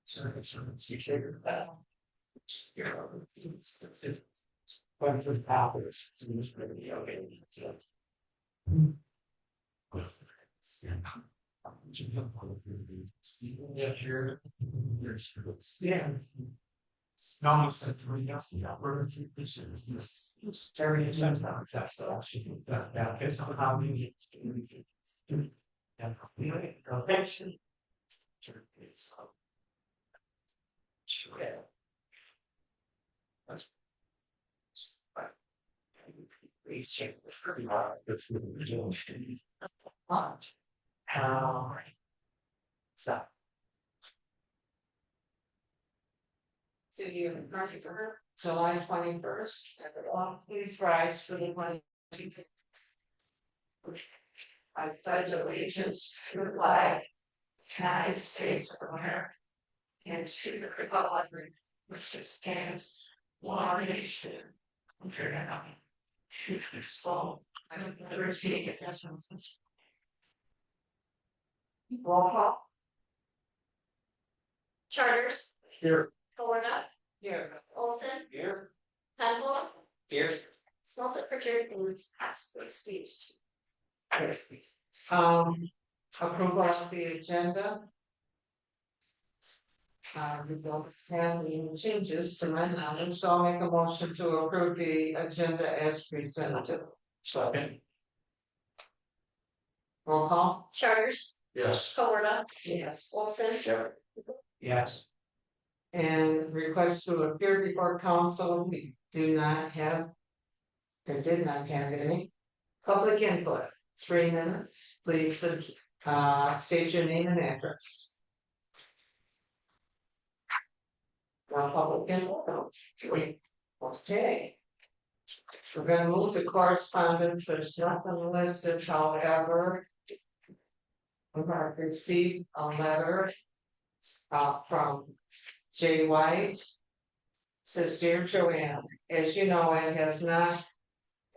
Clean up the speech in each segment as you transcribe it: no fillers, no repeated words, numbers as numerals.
You figure that. You know, it's bunch of powers. It's really okay. Yeah, here. Yeah. No, it's like three years ago, we're a few issues, this very sometimes that's the actually that it's not how we need to do. And we patient. It's yeah. That's but we check the pretty hard if we do how so So you mercy for her, July 21st, please rise for the pledge. I pledge allegiance to the flag, United States of America, and to the republic which stands one nation under God, slow. I don't ever see it as roll call. Charters, here Florida, Here. Olson, here Penfold, here. Smelter Pritchard is passed excused. Yes. Approval of the agenda. We don't have any changes to my knowledge, so I'll make a motion to approve the agenda as presented. Second. Roll call. Charters, Yes. Florida, Yes. Olson, Yes. And request to appear before council, we do not have. Or did not have any. Public input, 3 minutes, please, state your name and address. No public input. Okay. We're gonna move to correspondence, there's nothing listed, however. We have received a letter from Jay White. Says, dear Joanne, as you know,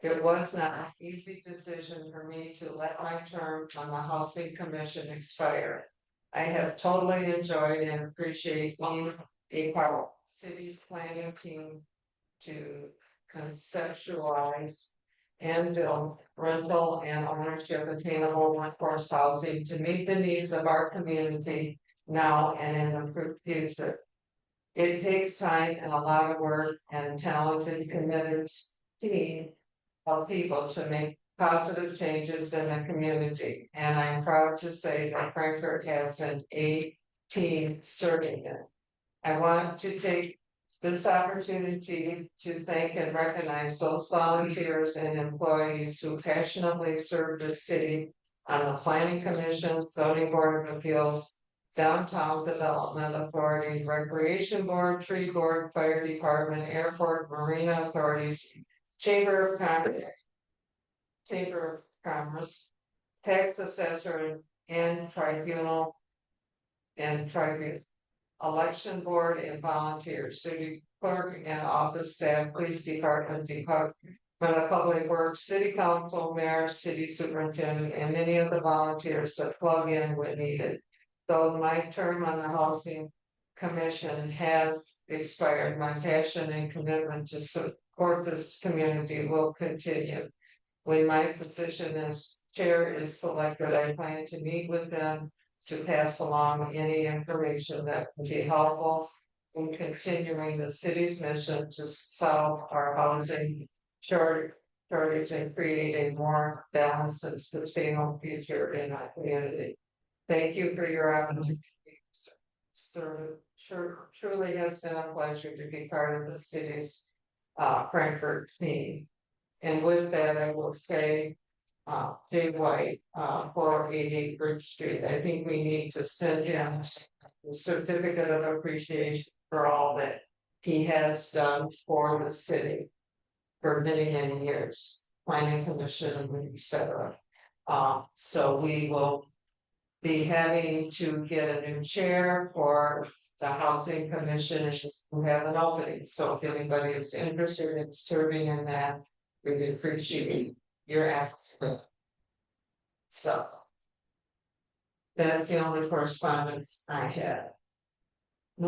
it was not an easy decision for me to let my term on the Housing Commission expire. I have totally enjoyed and appreciate being a part of the city's planning team to conceptualize and build rental and ownership attainable workforce housing to meet the needs of our community now and in the future. It takes time and a lot of work and talented, committed team of people to make positive changes in the community. And I'm proud to say that Frankfurt has an A team serving it. I want to take this opportunity to thank and recognize those volunteers and employees who passionately serve the city on the Planning Commission, Zoning Board of Appeals, Downtown Development Authority, Recreation Board, Tree Board, Fire Department, Airport, Marina Authorities, Chamber of Commerce, Tax Assessor, and Tribunal, Election Board, and volunteers, City Clerk and Office Staff, Police Department of Public Works, City Council, Mayor, City Superintendent, and many of the volunteers that plug in when needed. Though my term on the Housing Commission has expired, my passion and commitment to support this community will continue. When my position as chair is selected, I plan to meet with them to pass along any information that would be helpful in continuing the city's mission to solve our housing shortage and create a more balanced and sustainable future in our community. Thank you for your opportunity. Truly has been a pleasure to be part of the city's Frankfurt team. And with that, I will say, Jay White, 488 Bridge Street. I think we need to send him a certificate of appreciation for all that he has done for the city for many, many years, Planning Commission, etc. So we will be having to get a new chair for the Housing Commission who have an opening. So if anybody is interested in serving in that, we would appreciate your efforts. So that's the only correspondence I had.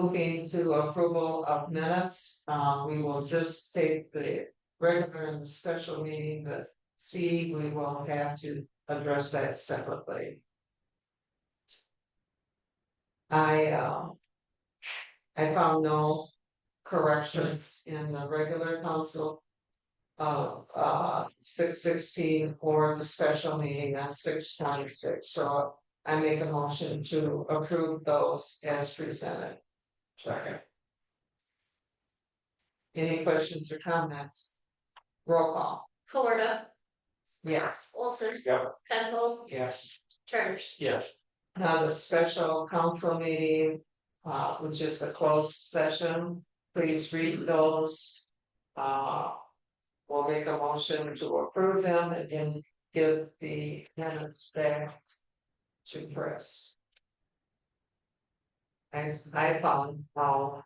moving to approval of minutes, we will just take the regular and the special meeting, but C, we will have to address that separately. I found no corrections in the regular council of 6/16 or the special meeting on 6/26, so I make a motion to approve those as presented. Second. Any questions or comments? Roll call. Florida, Yes. Olson. Yep. Penfold, Yes. Charters. Yes. Now the special council meeting, which is a closed session, please read those. We'll make a motion to approve them and then give the minutes back to Chris. I found, but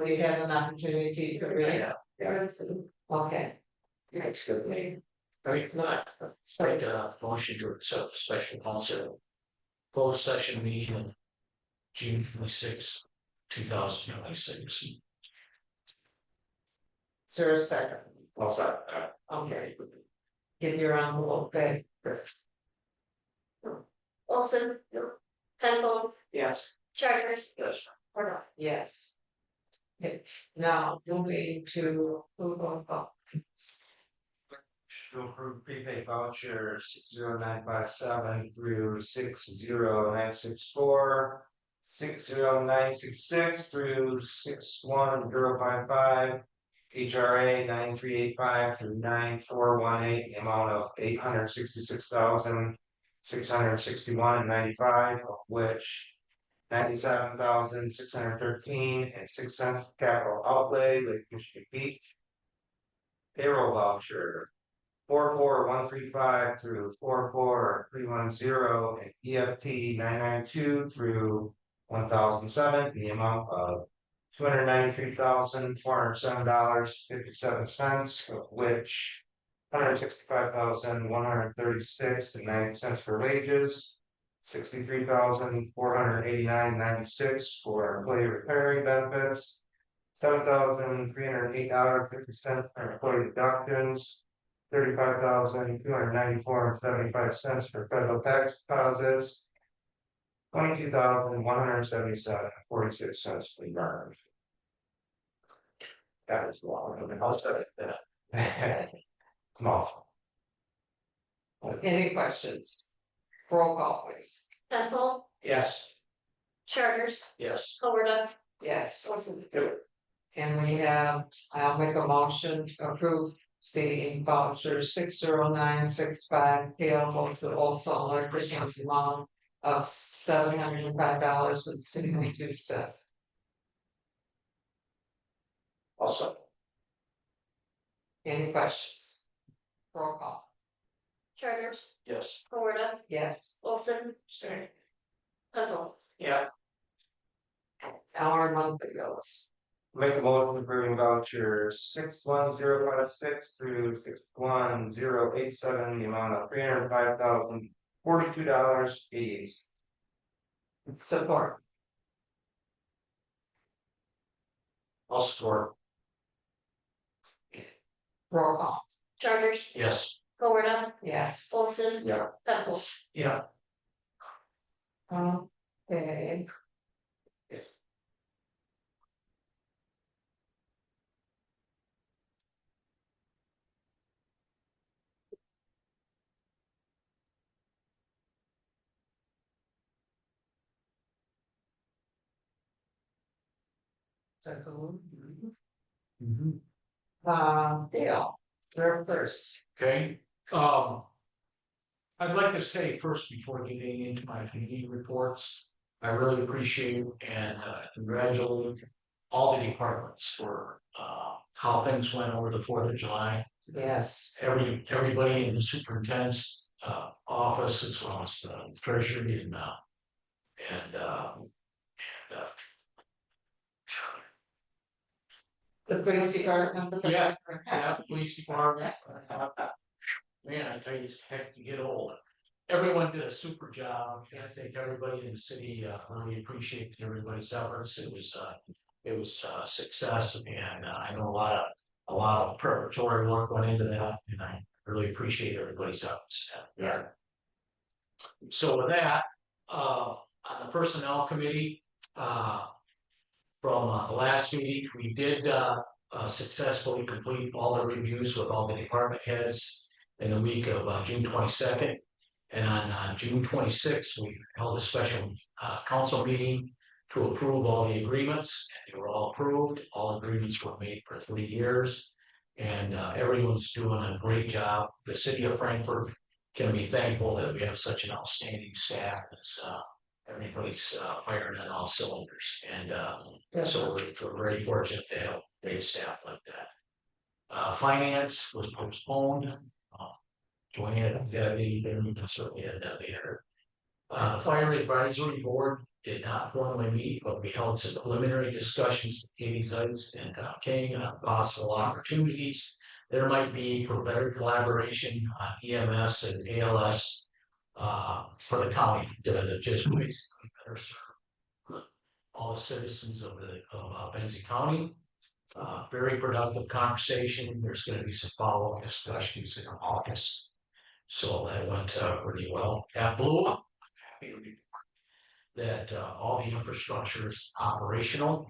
we had an opportunity to read. Okay. That's good. Very good. Straight motion to accept the special council. Closed session meeting on June 26, 2026. Is there a second? I'll second. Okay. Give your envelope back. Olson. Penfold, Yes. Charters. Yes. Florida. Yes. Okay, now moving to approval of To approve prepaid voucher 60957 through 60964. 60966 through 61055. HRA 9385 through 9418, the amount of $866,661.95, of which 97,613.06 capital outlay, Lake Michigan Beach. Payroll voucher 44135 through 44310 and EFT 992 through 1007, the amount of $293,407.57, of which $165,136.90 for wages, $63,489.96 for employee repairing benefits, $7,308.50 for employee deductions, $35,294.75 for federal tax deposits, $22,177.46 for the yard. That is long. I'll second that. It's awful. any questions? Roll call please. Penfold, Yes. Charters. Yes. Florida, Yes. Olson. And we have, I'll make a motion to approve the voucher 60965 payable to also electric and amount of $705.62. Also. Any questions? Roll call. Charters, Yes. Florida, Yes. Olson. Penfold. Yeah. Our monthly bills. Make a motion approving voucher 61056 through 61087, the amount of $305,042.88. Support. I'll support. Roll call. Charters, Yes. Florida, Yes. Olson. Yeah. Penfold. Yeah. Okay. Dale, you're first. Okay, I'd like to say first, before getting into my committee reports, I really appreciate and congratulate all the departments for how things went over the 4th of July. Yes. Everybody in the superintendent's office, as well as the treasury and The police department. yeah, police department. Man, I tell you, it's heck to get old. everyone did a super job. I think everybody in the city really appreciated everybody's efforts. It was a success, and I know a lot of preparatory work went into that, and I really appreciate everybody's efforts. Yeah. So with that, on the personnel committee, from the last meeting, we did successfully complete all the reviews with all the department heads in the week of June 22nd. And on June 26th, we held a special council meeting to approve all the agreements. And they were all approved. All agreements were made for 3 years. And everyone's doing a great job. The city of Frankfort can be thankful that we have such an outstanding staff. Everybody's firing on all cylinders. And so we're very fortunate to have great staff like that. Finance was postponed. Joanne, certainly had that later. The fire advisory board did not formally meet, but we held some preliminary discussions with Katie Zeitz and King on possible opportunities there might be for better collaboration on EMS and ALS for the county to just basically better serve all the citizens of Benzie County. Very productive conversation. There's going to be some follow-up discussions in August. So that went really well. At Blue, I'm happy to report that all the infrastructure is operational.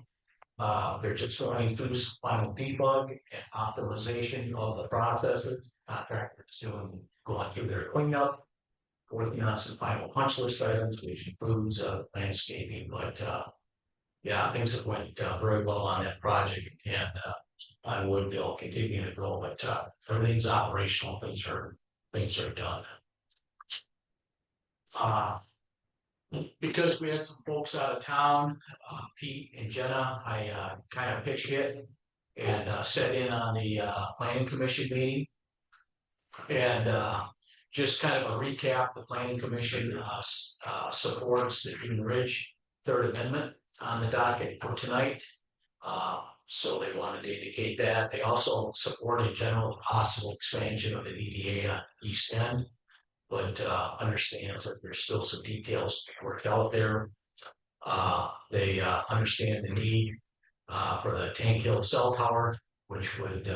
They're just going through some final debug and optimization of the processes. Contractors going through their cleanup, working on some final punch list items, which includes landscaping. But yeah, things have went very well on that project, and I would they'll continue to go. But everything's operational. Things are done. Because we had some folks out of town, Pete and Jenna, I kind of pitched it and set in on the planning commission meeting. And just kind of a recap, the planning commission supports the Green Ridge Third Amendment on the docket for tonight. So they wanted to indicate that. They also support in general the possible expansion of the EDA on East End, but understands that there's still some details to be worked out there. They understand the need for the Tank Hill cell tower, which would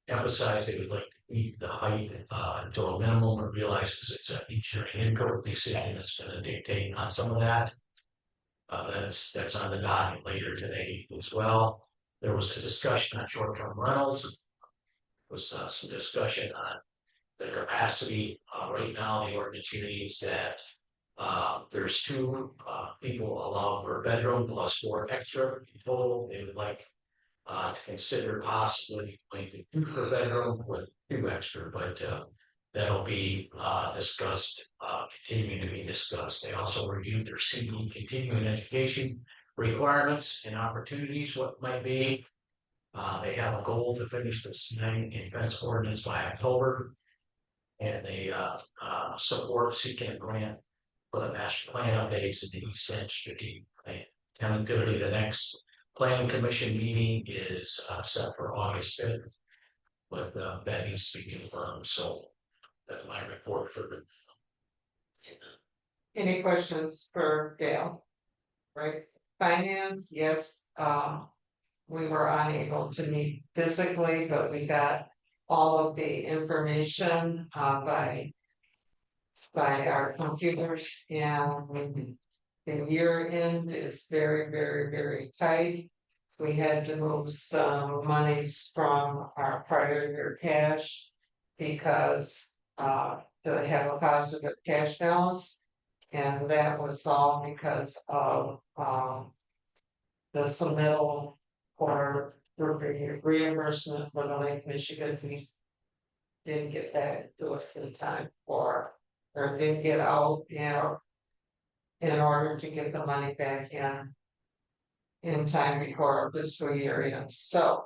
emphasize they would like to keep the height to a minimum, and realizes it's an engineering input decision that's going to dictate on some of that. That's on the docket later today as well. There was a discussion on short-term rentals. There was some discussion on the capacity. Right now, the ordinance reads that there's 2 people allowed per bedroom plus 4 extra in total. They would like to consider possibly going to 2 per bedroom with 2 extra, but that'll be discussed, continuing to be discussed. They also reviewed their CE continuing education requirements and opportunities, what might be. They have a goal to finish the sign and fence ordinance by October, and they support seeking a grant for the master plan updates in the East End strategic plan. Tentatively, the next planning commission meeting is set for August 5th, but that needs to be confirmed. So that's my report for the. Any questions for Dale? Right, finance, yes, we were unable to meet physically, but we got all of the information by our computers, and the year end is very, very, very tight. We had to move some monies from our prior year cash because to have a positive cash balance, and that was all because of the submittal for the reimbursement for the Lake Michigan fees. Didn't get back to us in time or didn't get out, in order to get the money back in time before our fiscal year ends. So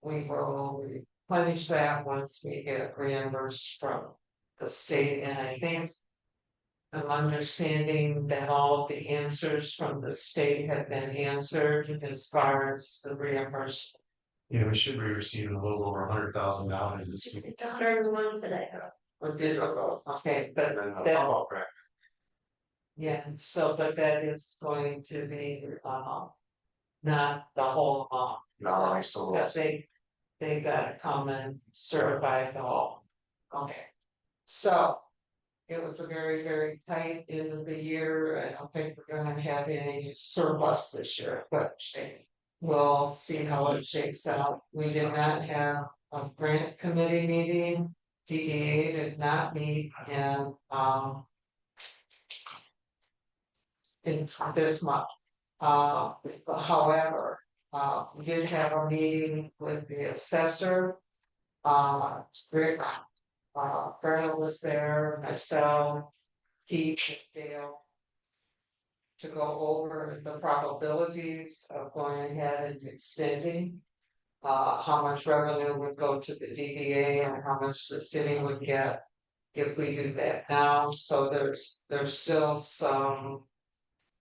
we will replenish that once we get reimbursed from the state, and I think I'm understanding that all of the answers from the state have been answered as far as the reimbursement. Yeah, we should be receiving a little over $100,000 this Just week. $101 today. Or digital, okay, but And then the that, pop-up rack. yeah, so, but that is going to be, not the whole, No, I still will. because they gotta come and certify the whole. Okay. So. It was a very, very tight end of the year. I don't think we're gonna have any surplus this year, but we'll see how it shakes out. We did not have a grant committee meeting. DDA did not meet and, in this month. However, we did have a meeting with the assessor. Rick, Bernard was there, myself, Pete, Dale. To go over the probabilities of going ahead and extending. How much revenue would go to the DDA and how much the city would get. If we do that now, so there's still some.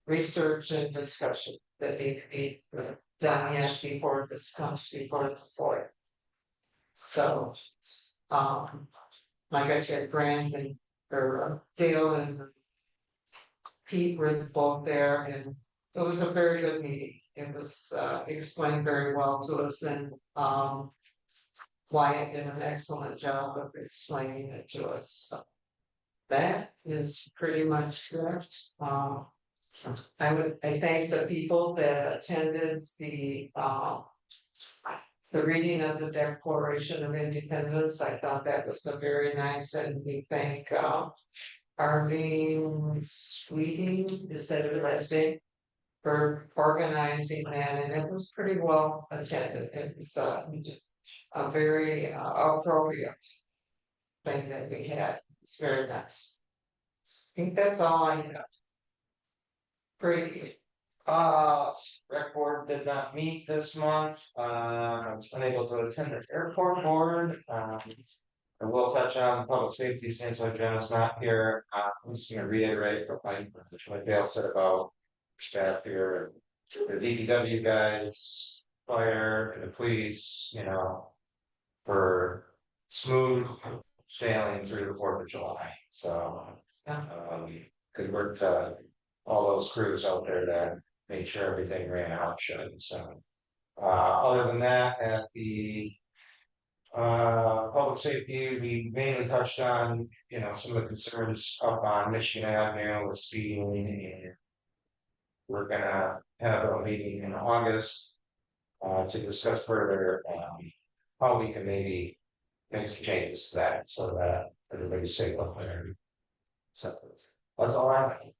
Research and discussion that need to be done yet before this comes before the floor. So, like I said, Brandon or Dale and Pete were both there and it was a very good meeting. It was explained very well to us and Wyatt did an excellent job of explaining it to us. So that is pretty much it. I thank the people that attended the reading of the Declaration of Independence. I thought that was a very nice, and we thank Arlene Sweeting, is that her last name? For organizing that, and it was pretty well attended. It was a very appropriate thing that we had. It's very nice. I think that's all I have. Pretty. Rec board did not meet this month, I was unable to attend the airport board, I will touch on public safety since Jenna's not here, I'm just gonna reiterate what Dale said about staff here, the DPW guys, fire, and the police, you know. For smooth sailing through the 4th of July, so, good work to all those crews out there that made sure everything ran out should, so. Other than that, at the public safety, we mainly touched on, you know, some of the concerns up on Michigan Avenue with speeding and. We're gonna have a meeting in August. To discuss further, how we can maybe make some changes to that, so that everybody's safe up there. So, that's all I have.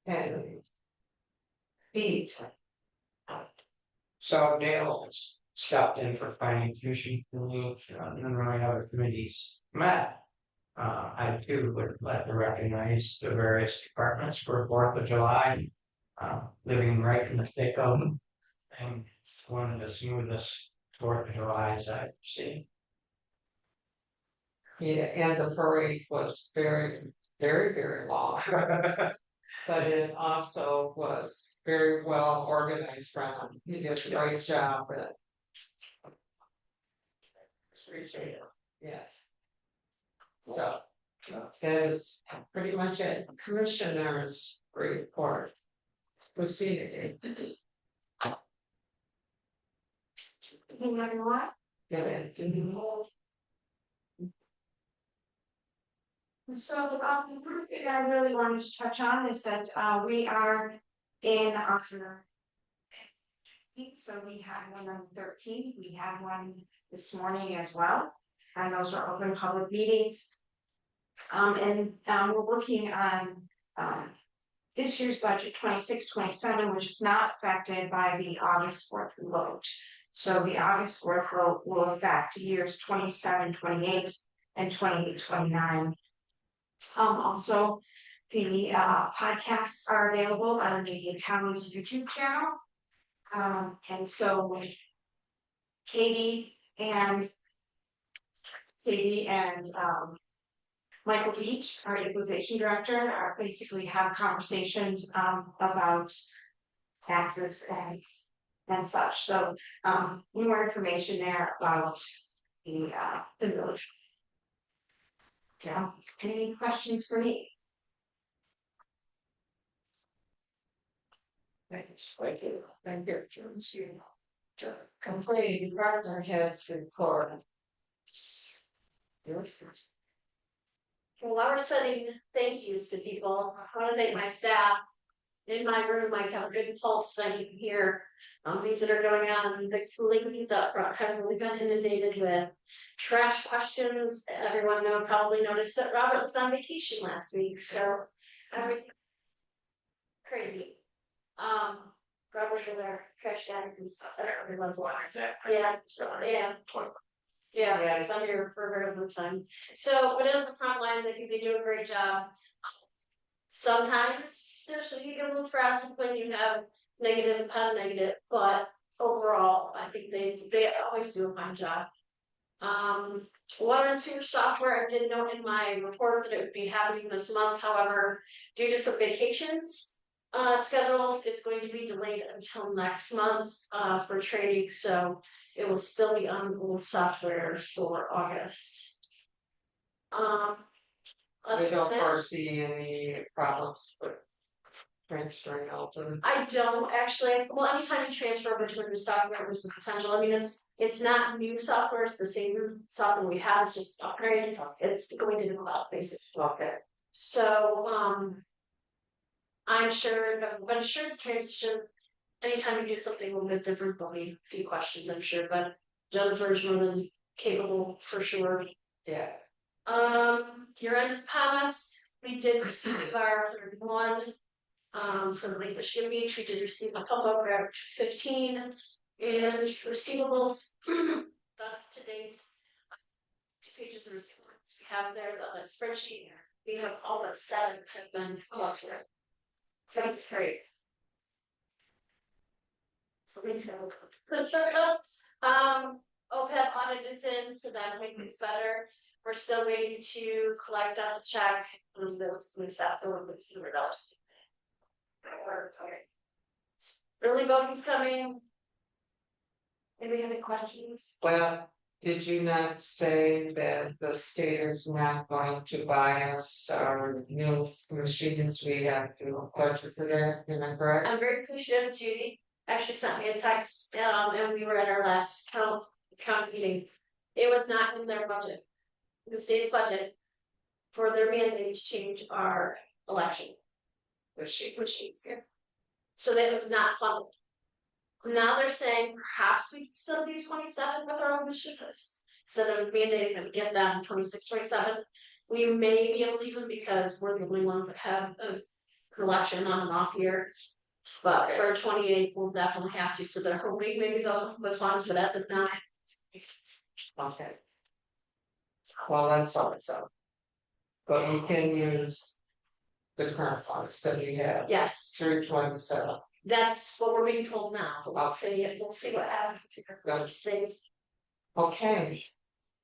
And Pete, So Dale stopped in for planning commission, none of my other committees met. I too would like to recognize the various departments for 4th of July. Living right in the thick of them. And one of the smoothest 4th of July's I've seen. yeah, and the parade was very, very, very long. But it also was very well organized, Ron. You did a great job at. Appreciate it, yes. So, that is pretty much it. Commissioners report. Proceeding. You know what? Get it. So, the group that I really wanted to touch on is that, we are in our. So we had one on the 13th, we had one this morning as well, and those are open public meetings. We're working on, this year's budget 26-27, which is not affected by the August 4th vote. So the August 4th vote will affect years 27, 28, and 28, 29. Also, the podcasts are available on the county's YouTube channel. And so Katie and Michael Beach, our equalization director, are basically have conversations about taxes and such. So more information there about the village. Yeah, any questions for me? Thank you. Complete partner heads report. Well, while we're sending thank yous to people, I want to thank my staff. In my room, I have a good pulse, that you can hear things that are going on. The ladies up front have really been inundated with trash questions. Everyone probably noticed that Robert was on vacation last week, so crazy. Robert was our trash guy, who's I don't really love water. Yeah, yeah, it's been here for a very long time. So, what is the front lines? I think they do a great job. Sometimes you get a little frazzled when you have negative and negative, but overall, I think they always do a fine job. Water and sewer software, I did note in my report that it would be happening this month, however, due to some vacations schedules, it's going to be delayed until next month for training, so it will still be on Google software for August. We don't foresee any problems with transferring over. I don't actually, well, anytime you transfer between the software, there's the potential, I mean, it's not new software, it's the same software we have, it's just upgraded, it's going to the cloud, basically. Okay. So, I'm sure, but I'm sure the transition, anytime you do something a little bit different, there'll be a few questions, I'm sure, but Jennifer's more than capable for sure. Yeah. Your end is promise. We did receive our third one from Lake Michigan Beach. We did receive a couple of our 15 and receivables thus to date. 2 pages of receivables. We have there the spreadsheet. We have all but 7 have been collected. So that's great. So things have OPEB audit is in, so that makes things better. We're still waiting to collect on the check. Those stuff early voting's coming. Anybody have any questions? Well, did you not say that the state is not going to buy us our new machines? We have to budget for that, am I correct? I'm very appreciative. Judy actually sent me a text, and we were at our last count meeting. It was not in their budget, the state's budget, for their mandate to change our election machines. So that was not funded. Now they're saying perhaps we could still do 27 with our own machines instead of mandating that we get them 26, 27. We may be able to use them because we're the only ones that have an election on and off year. But for 28, we'll definitely have to. So they're hoping maybe they'll the funds, but as of now. Okay. Well, that's all it's up. But we can use the current funds that we have Yes, through 27. that's what we're being told now. But we'll see what happens. Okay.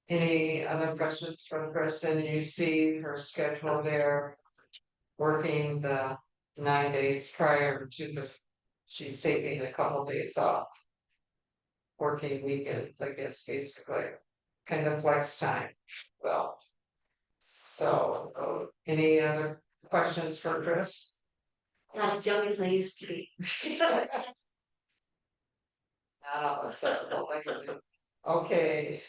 Any other questions for the person? You see her schedule there, working the 9 days prior to she's taking a couple days off. Working weekends, I guess, basically, kind of flex time. Well, so any other questions for Chris? Not as young as I used to be. Okay,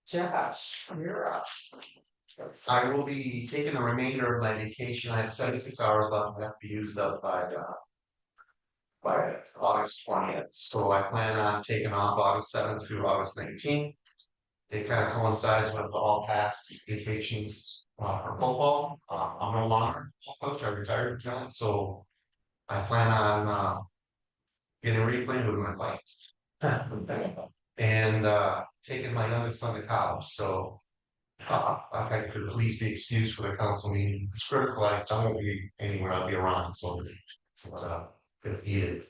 Josh, you're up. I will be taking the remainder of my vacation. I have 76 hours left that have to be used up by August 20th. So I plan on taking off August 7th through August 19th. It kind of coincides with all past vacations for football. I'm no longer a coach, I retired from that, so I plan on getting reacquainted with my clients. And taking my youngest son to college. So if I could at least be excused for the council meeting, it's critical. I won't be anywhere, I'll be around, so if needed.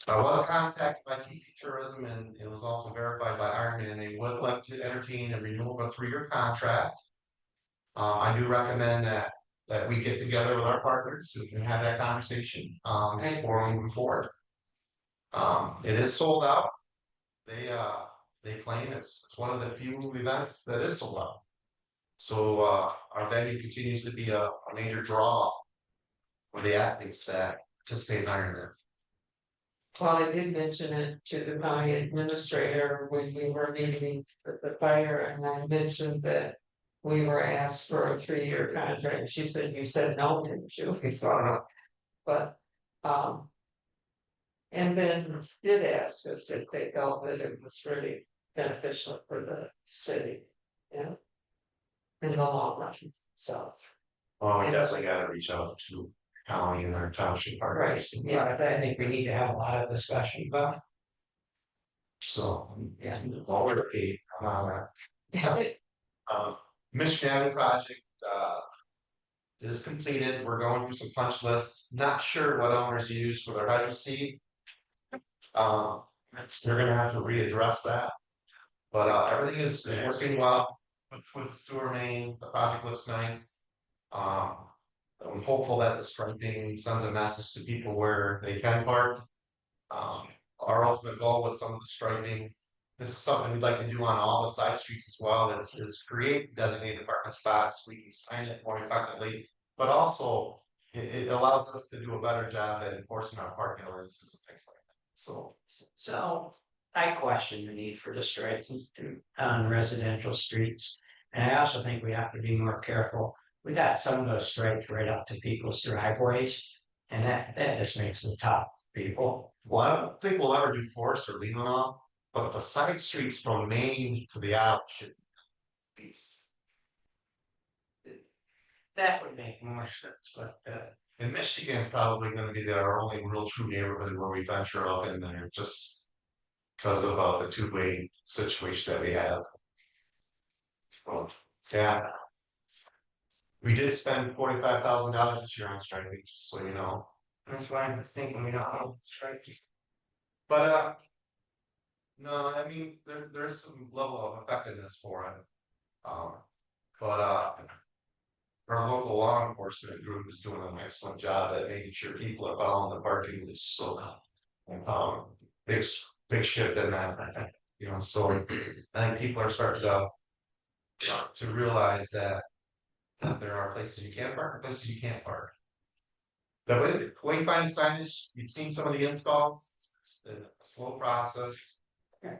I was contacted by TC Tourism and it was also verified by Ironman, and they would like to entertain a renewal of a 3-year contract. I do recommend that we get together with our partners so we can have that conversation before moving forward. It is sold out. They claim it's one of the few events that is sold out. So our venue continues to be a major draw for the athletes that participate in Ironman. Well, I did mention it to the county administrator when we were meeting with the fire, and I mentioned that. We were asked for a 3-year contract, she said, you said no, didn't you? But, and then did ask us if they felt that it was really beneficial for the city, yeah. In the long run, so, Well, we definitely gotta reach out to county and our township partners. Yeah, I think we need to have a lot of discussion about. So, yeah. already, Michigan Avenue project, is completed. We're going through some punch lists. Not sure what owners use for their hydro seed. They're gonna have to readdress that. But, everything is working well with the sewer main. The project looks nice. I'm hopeful that the striping sends a message to people where they can park. Our ultimate goal with some of the striping, this is something we'd like to do on all the side streets as well, is create designated parking spots, we can sign it more effectively. But also, it allows us to do a better job at enforcing our parking ordinances and things like that, so. So I question the need for the stripes on residential streets. And I also think we have to be more careful. We got some of those stripes right up to people's driveways. And that just makes them tough people. Well, I don't think we'll ever do Forest or Lehman off, but the side streets from Main to the alley should be east. That would make more sense, but And Michigan's probably gonna be our only real true neighborhood where we venture up in there, just because of the two-lane situation that we have. Well, yeah. We did spend $45,000 this year on striping, just so you know. that's why I'm thinking we don't have stripes. But no, I mean, there's some level of effectiveness for it. But our local law enforcement group is doing an excellent job at making sure people are following the parking rules, so big shift in that, I think, you know, so I think people are starting to realize that there are places you can park and places you can't park. The wayfinding signage, you've seen some of the installs, it's been a slow process.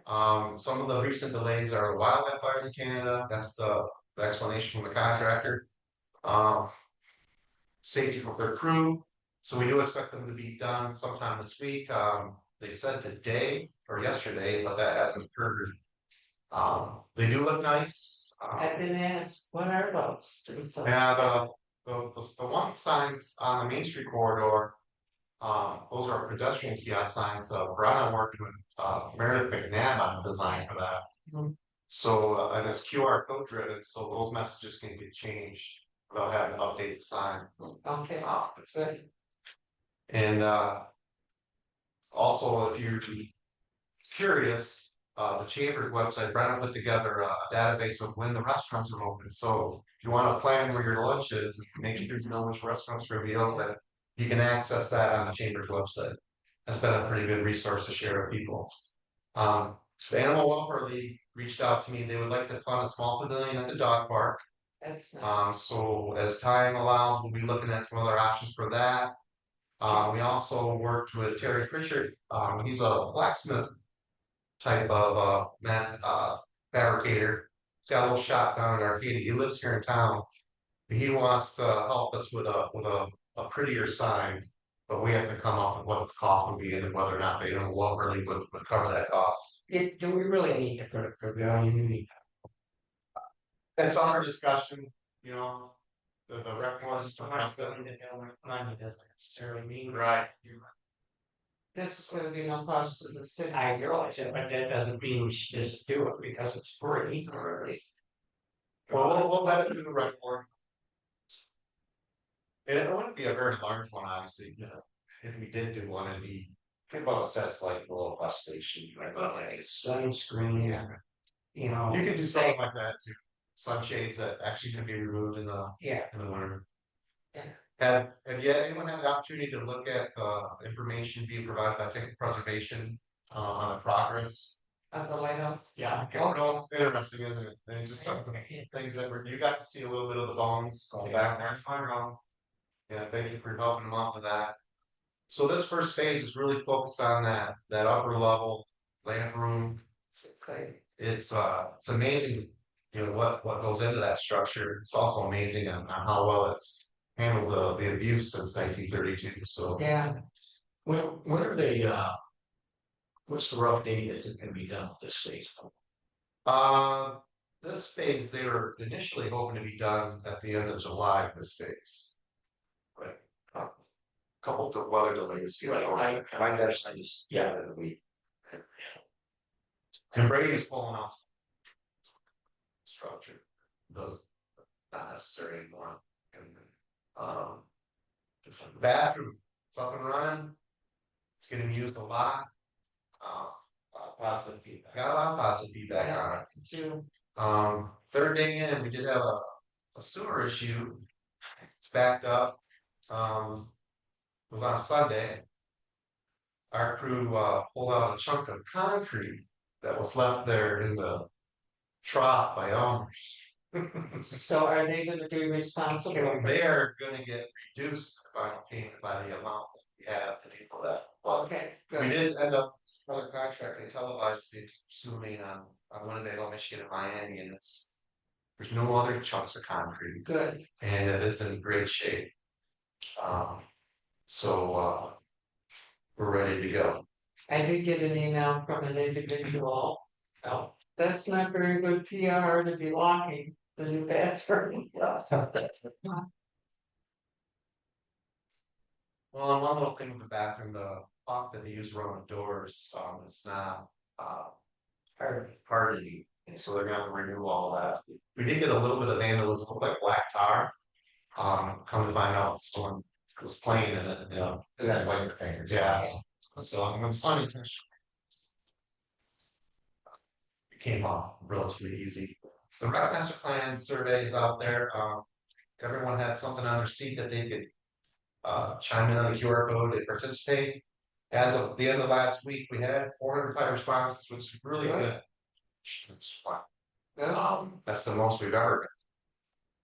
Some of the recent delays are wildland fires in Canada, that's the explanation from the contractor. Safety for their crew, so we do expect them to be done sometime this week. They said today or yesterday, but that hasn't occurred. They do look nice. I've been asked, what are those? Yeah, the one signs on the Main Street corridor, those are pedestrian kiosk signs. Brian worked with Meredith McNabb on the design for that. Mhm. So and it's QR code driven, so those messages can get changed without having to update the sign. Okay, good. And also, if you're curious, the Chamber's website, Brennan put together a database of when the restaurants are open. So if you want to plan where your lunch is, make sure you know which restaurants are going to be open. You can access that on the Chamber's website. That's been a pretty good resource to share with people. The Animal Welfare League reached out to me. They would like to fund a small pavilion at the dog park. That's nice. So as time allows, we'll be looking at some other options for that. We also worked with Terry Pritchard. He's a blacksmith type of fabricator. He's got a little shop down in Arcadia. He lives here in town. He wants to help us with a prettier sign, but we have to come up with what the cost would be and whether or not they don't really would cover that cost. Do we really need to put a pavilion? That's under discussion, you know. The rec wants to Money have that. doesn't necessarily mean. Right. This is gonna be no cost to the city. I realize it, but that doesn't mean we should just do it because it's free. Well, we'll let it do the rec board. And it wouldn't be a very large one, obviously, you know, if we did do one, it'd be. Think about it, that's like a little bus station, right? But like sunscreen, you know. You can do something like that too. Sunshades that actually can be removed in the Yeah, winter. Yeah. Have you anyone had the opportunity to look at the information being provided by Technical Preservation on the progress Of the lighthouse? Yeah. Well, interesting, isn't it? And just some things that were, you got to see a little bit of the bones going back there. Yeah, thank you for helping them out with that. So this first phase is really focused on that upper level lamp room. It's exciting. It's amazing, you know, what goes into that structure. It's also amazing on how well it's handled the abuse since 1932, so. Yeah, When are they, what's the rough date that it's gonna be done with this phase? Uh, this phase, they were initially hoping to be done at the end of July of this phase. Right. Couple of weather delays. You know, I guess I just, yeah, that we. And Brady's pulling off. Structure. Does not necessary anymore. And, um. Bathroom, it's up and running. It's getting used a lot. Positive feedback. Got a lot of positive feedback on it. June. Third day in, we did have a sewer issue. It's backed up. It was on a Sunday. Our crew pulled out a chunk of concrete that was left there in the trough by owners. So are they gonna be responsible? They're gonna get reduced final payment by the amount that we have to pay for that. Okay, We good. did end up another contract, they televised the swimming on Winnebago, Michigan and Miami, and there's no other chunks of concrete, Good. and it is in great shape. So we're ready to go. I did get an email from an individual. Oh, that's not very good PR to be locking the new bathroom. Well, and one little thing with the bathroom, the lock that they use around the doors, is not, hardy, and so they're gonna have to remove all that. We did get a little bit of vandalism, looked like black tar. Come to find out someone was playing in it, you know, and then wipe your fingers. Yeah. So it's unintentional. It came off relatively easy. The route master plan survey is out there, everyone had something on their seat that they could chime in on the QR code and participate. As of the end of last week, we had 405 responses, which is really good. That's the most we've ever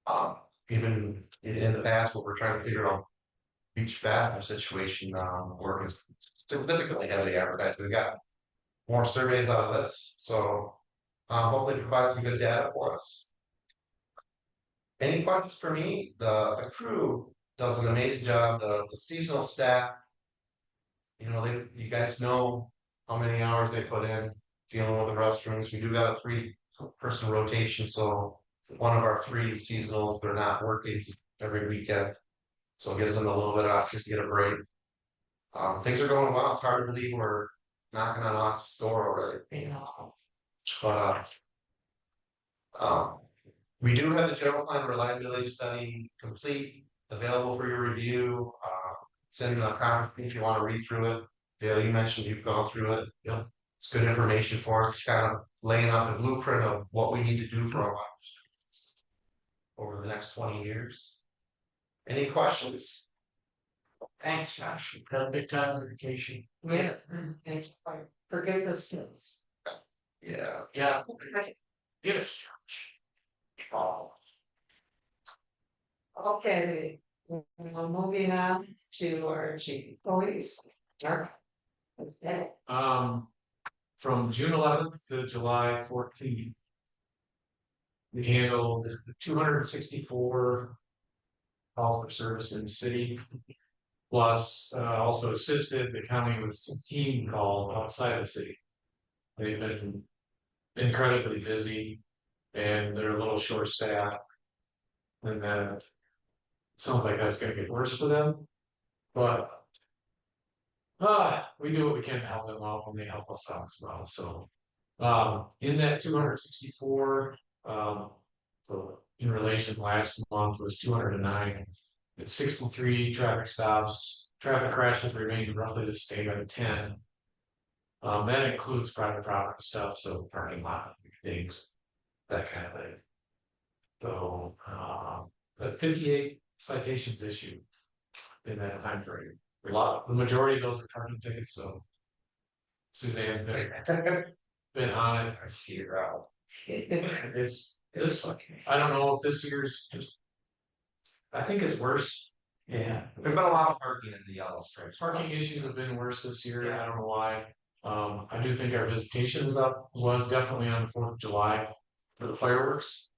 done. Even in the past, what we're trying to figure out beach bathroom situation, work is significantly heavily advertised. We got more surveys out of this, so hopefully provide some good data for us. Any questions for me? The crew does an amazing job. The seasonal staff, you know, you guys know how many hours they put in dealing with the restrooms. We do got a 3-person rotation, so one of our 3 seasonals, they're not working every weekend, so it gives them a little bit of option to get a break. Things are going well. It's hard to believe we're knocking on Ox's door already. But we do have the general plan reliability study complete, available for your review. It's in the conference if you want to read through it. Dale, you mentioned you've gone through it. Yeah. It's good information for us. It's kind of laying out the blueprint of what we need to do for our lives over the next 20 years. Any questions? Thanks, Josh. Got a big time on vacation. Yeah, and forget the skills. Yeah. Yeah. Get us, Josh. Oh. Okay, we're moving on to our chief police. Okay. From June 11th to July 14th. We handled 264 calls for service in the city. Plus, also assisted the county with 16 calls outside of the city. They've been incredibly busy and they're a little short staffed. And it sounds like that's gonna get worse for them. But we do what we can to help them out when they help us out as well. So in that 264, so in relation last month was 209. It's 63 traffic stops. Traffic crashes remained roughly the same at 10. That includes private property stuff, so parking lot things, that kind of thing. So but 58 citations issued in that time frame. The majority of those are parking tickets, so Suzanne's been been on it. I see your out. It's, I don't know if this year's just. I think it's worse. Yeah, there's been a lot of parking in the yellow stripes. Parking issues have been worse this year. I don't know why. I do think our visitation is up, was definitely on the 4th of July for the fireworks.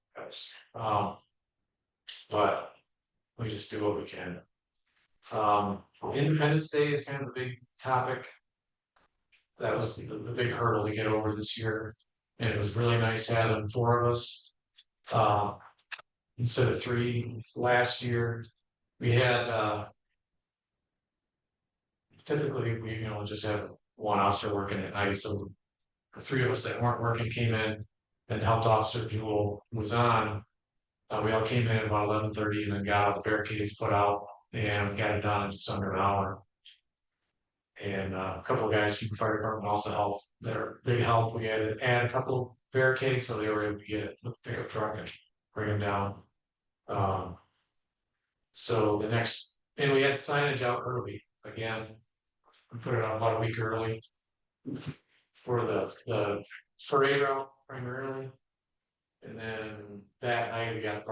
Um. But we just do what we can. Independence Day is kind of the big topic. That was the big hurdle to get over this year. And it was really nice having 4 of us. Instead of 3 last year. We had typically we just have 1 officer working at night. So the 3 of us that weren't working came in and helped Officer Jewel who was on. We all came in at about 11:30 and then got all the barricades put out and got it done in just under an hour. And a couple of guys from the fire department also helped. They're big help. We had to add a couple of barricades so they were able to get it with the pickup truck and bring them down. So the next, and we had signage out early again. We put it out about a week early for the parade route primarily. And then that night we got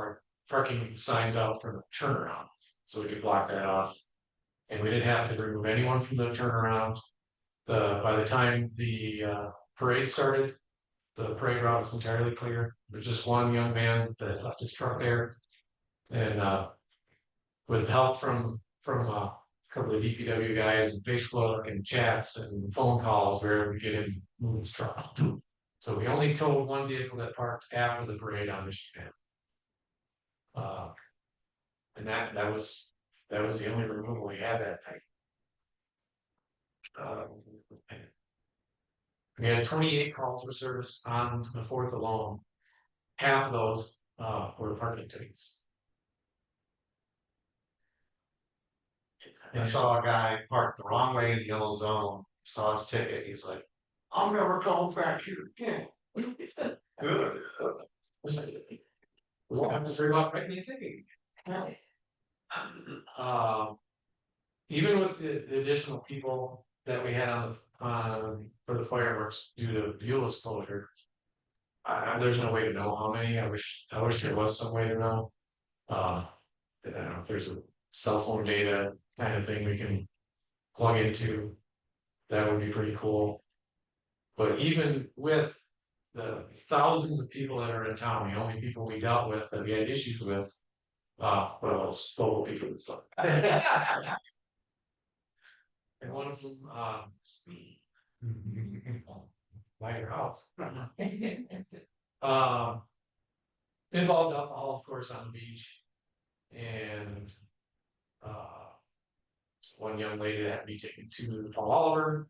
parking signs out for the turnaround, so we could block that off. And we didn't have to remove anyone from the turnaround. By the time the parade started, the parade route was entirely clear. There's just one young man that left his truck there. And with help from a couple of DPW guys and Facebook and chats and phone calls, we were able to get him move his truck. So we only towed 1 vehicle that parked after the parade on Michigan. And that was the only removal we had that night. We had 28 calls for service on the 4th alone. Half of those were parking tickets. I saw a guy parked the wrong way in the yellow zone, saw his ticket, he's like, I'm never going back here again. Good. Well, I'm just worried about writing a ticket. Even with the additional people that we had on for the fireworks due to Beulah's closure, there's no way to know how many. I wish there was some way to know. I don't know if there's a cell phone data kind of thing we can plug into. That would be pretty cool. But even with the thousands of people that are in town, the only people we dealt with that we had issues with, was local people. So. And one of them, by your house. Involved alcohol, of course, on the beach. And one young lady that had to be taken to Paul Oliver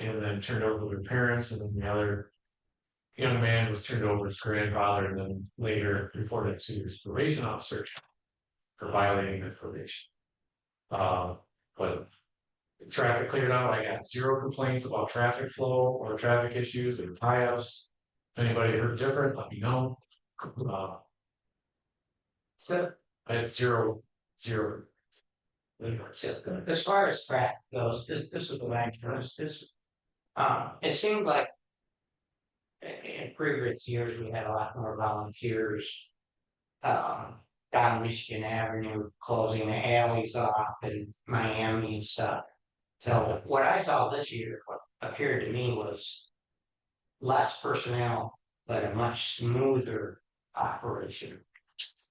and then turned over to her parents, and then the other young man was turned over to his grandfather and then later reported to his probation officer for violating the probation. But the traffic cleared out. I got 0 complaints about traffic flow or traffic issues or tie-ups. If anybody heard different, let me know. So, I had zero. so as far as track goes, this is the way it seemed like in previous years we had a lot more volunteers down Michigan Avenue, closing the alleys off in Miami and stuff. So what I saw this year, what appeared to me was less personnel, but a much smoother operation.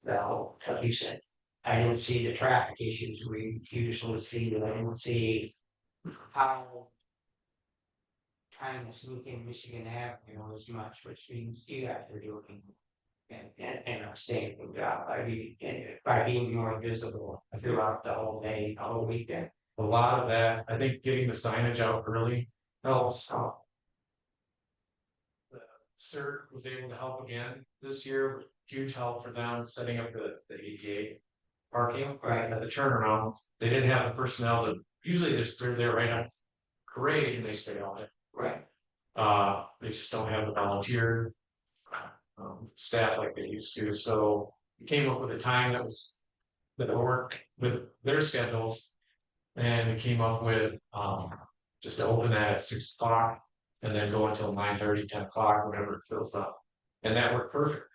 So, like you said, I didn't see the traffic issues we usually see. I didn't see how trying to sneak in Michigan Avenue as much, which means you guys are doing and a stable job by being more visible throughout the whole day, the whole weekend. A lot of that, I think getting the signage out early helps. The CERT was able to help again this year, huge help for them setting up the ADA parking Right. at the turnaround. They didn't have the personnel to, usually they're there right on parade and they stay on it. Right. They just don't have the volunteer staff like they used to. So we came up with a time that would work with their schedules. And we came up with just to open that at 6 o'clock And then go until 9:30, 10 o'clock, whenever it fills up, and that worked perfect.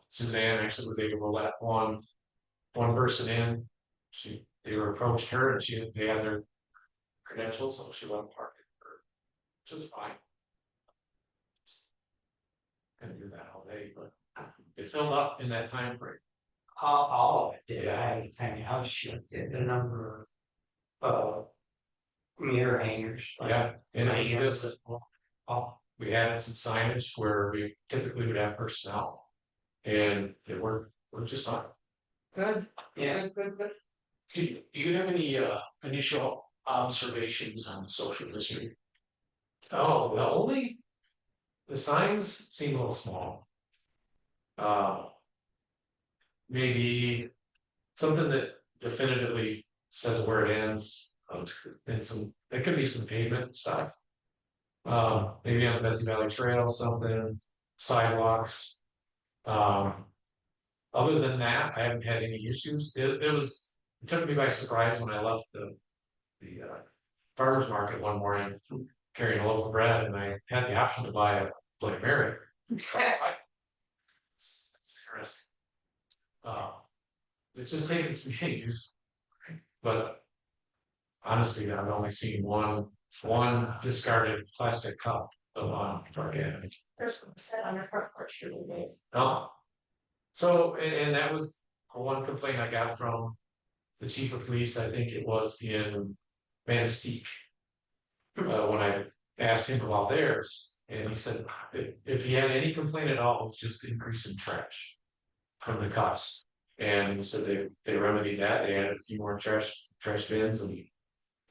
Suzanne actually was able to let one person in. They were approached her and they had their credentials, so she let them park it for, which was fine. Couldn't do that all day, but it filled up in that time frame. All of it did, I tiny house shifted the number of mirror hangers. like, Yeah, and it was like, just, Oh, we added some signage where we typically would have personnel. And it worked just fine. Good, yeah, good. Do you have any initial observations on social district? Oh, the signs seem a little small. Maybe something that definitively says where it ends, and there could be some pavement stuff. Maybe on the Betsy Valley Trail, something, sidewalks. Other than that, I haven't had any issues. It took me by surprise when I left the farmer's market one morning carrying a loaf of bread, and I had the option to buy a Bloody Mary. It's interesting. It's just taken some getting used, but honestly, I've only seen one discarded plastic cup of organic. There's one set on your front porch for 2 days. Oh. So, and that was one complaint I got from the chief of police, I think it was in Manistee. When I asked him about theirs, and he said, if he had any complaint at all, it was just the increase in trash from the cops. And he said they remedied that, they added a few more trash bins and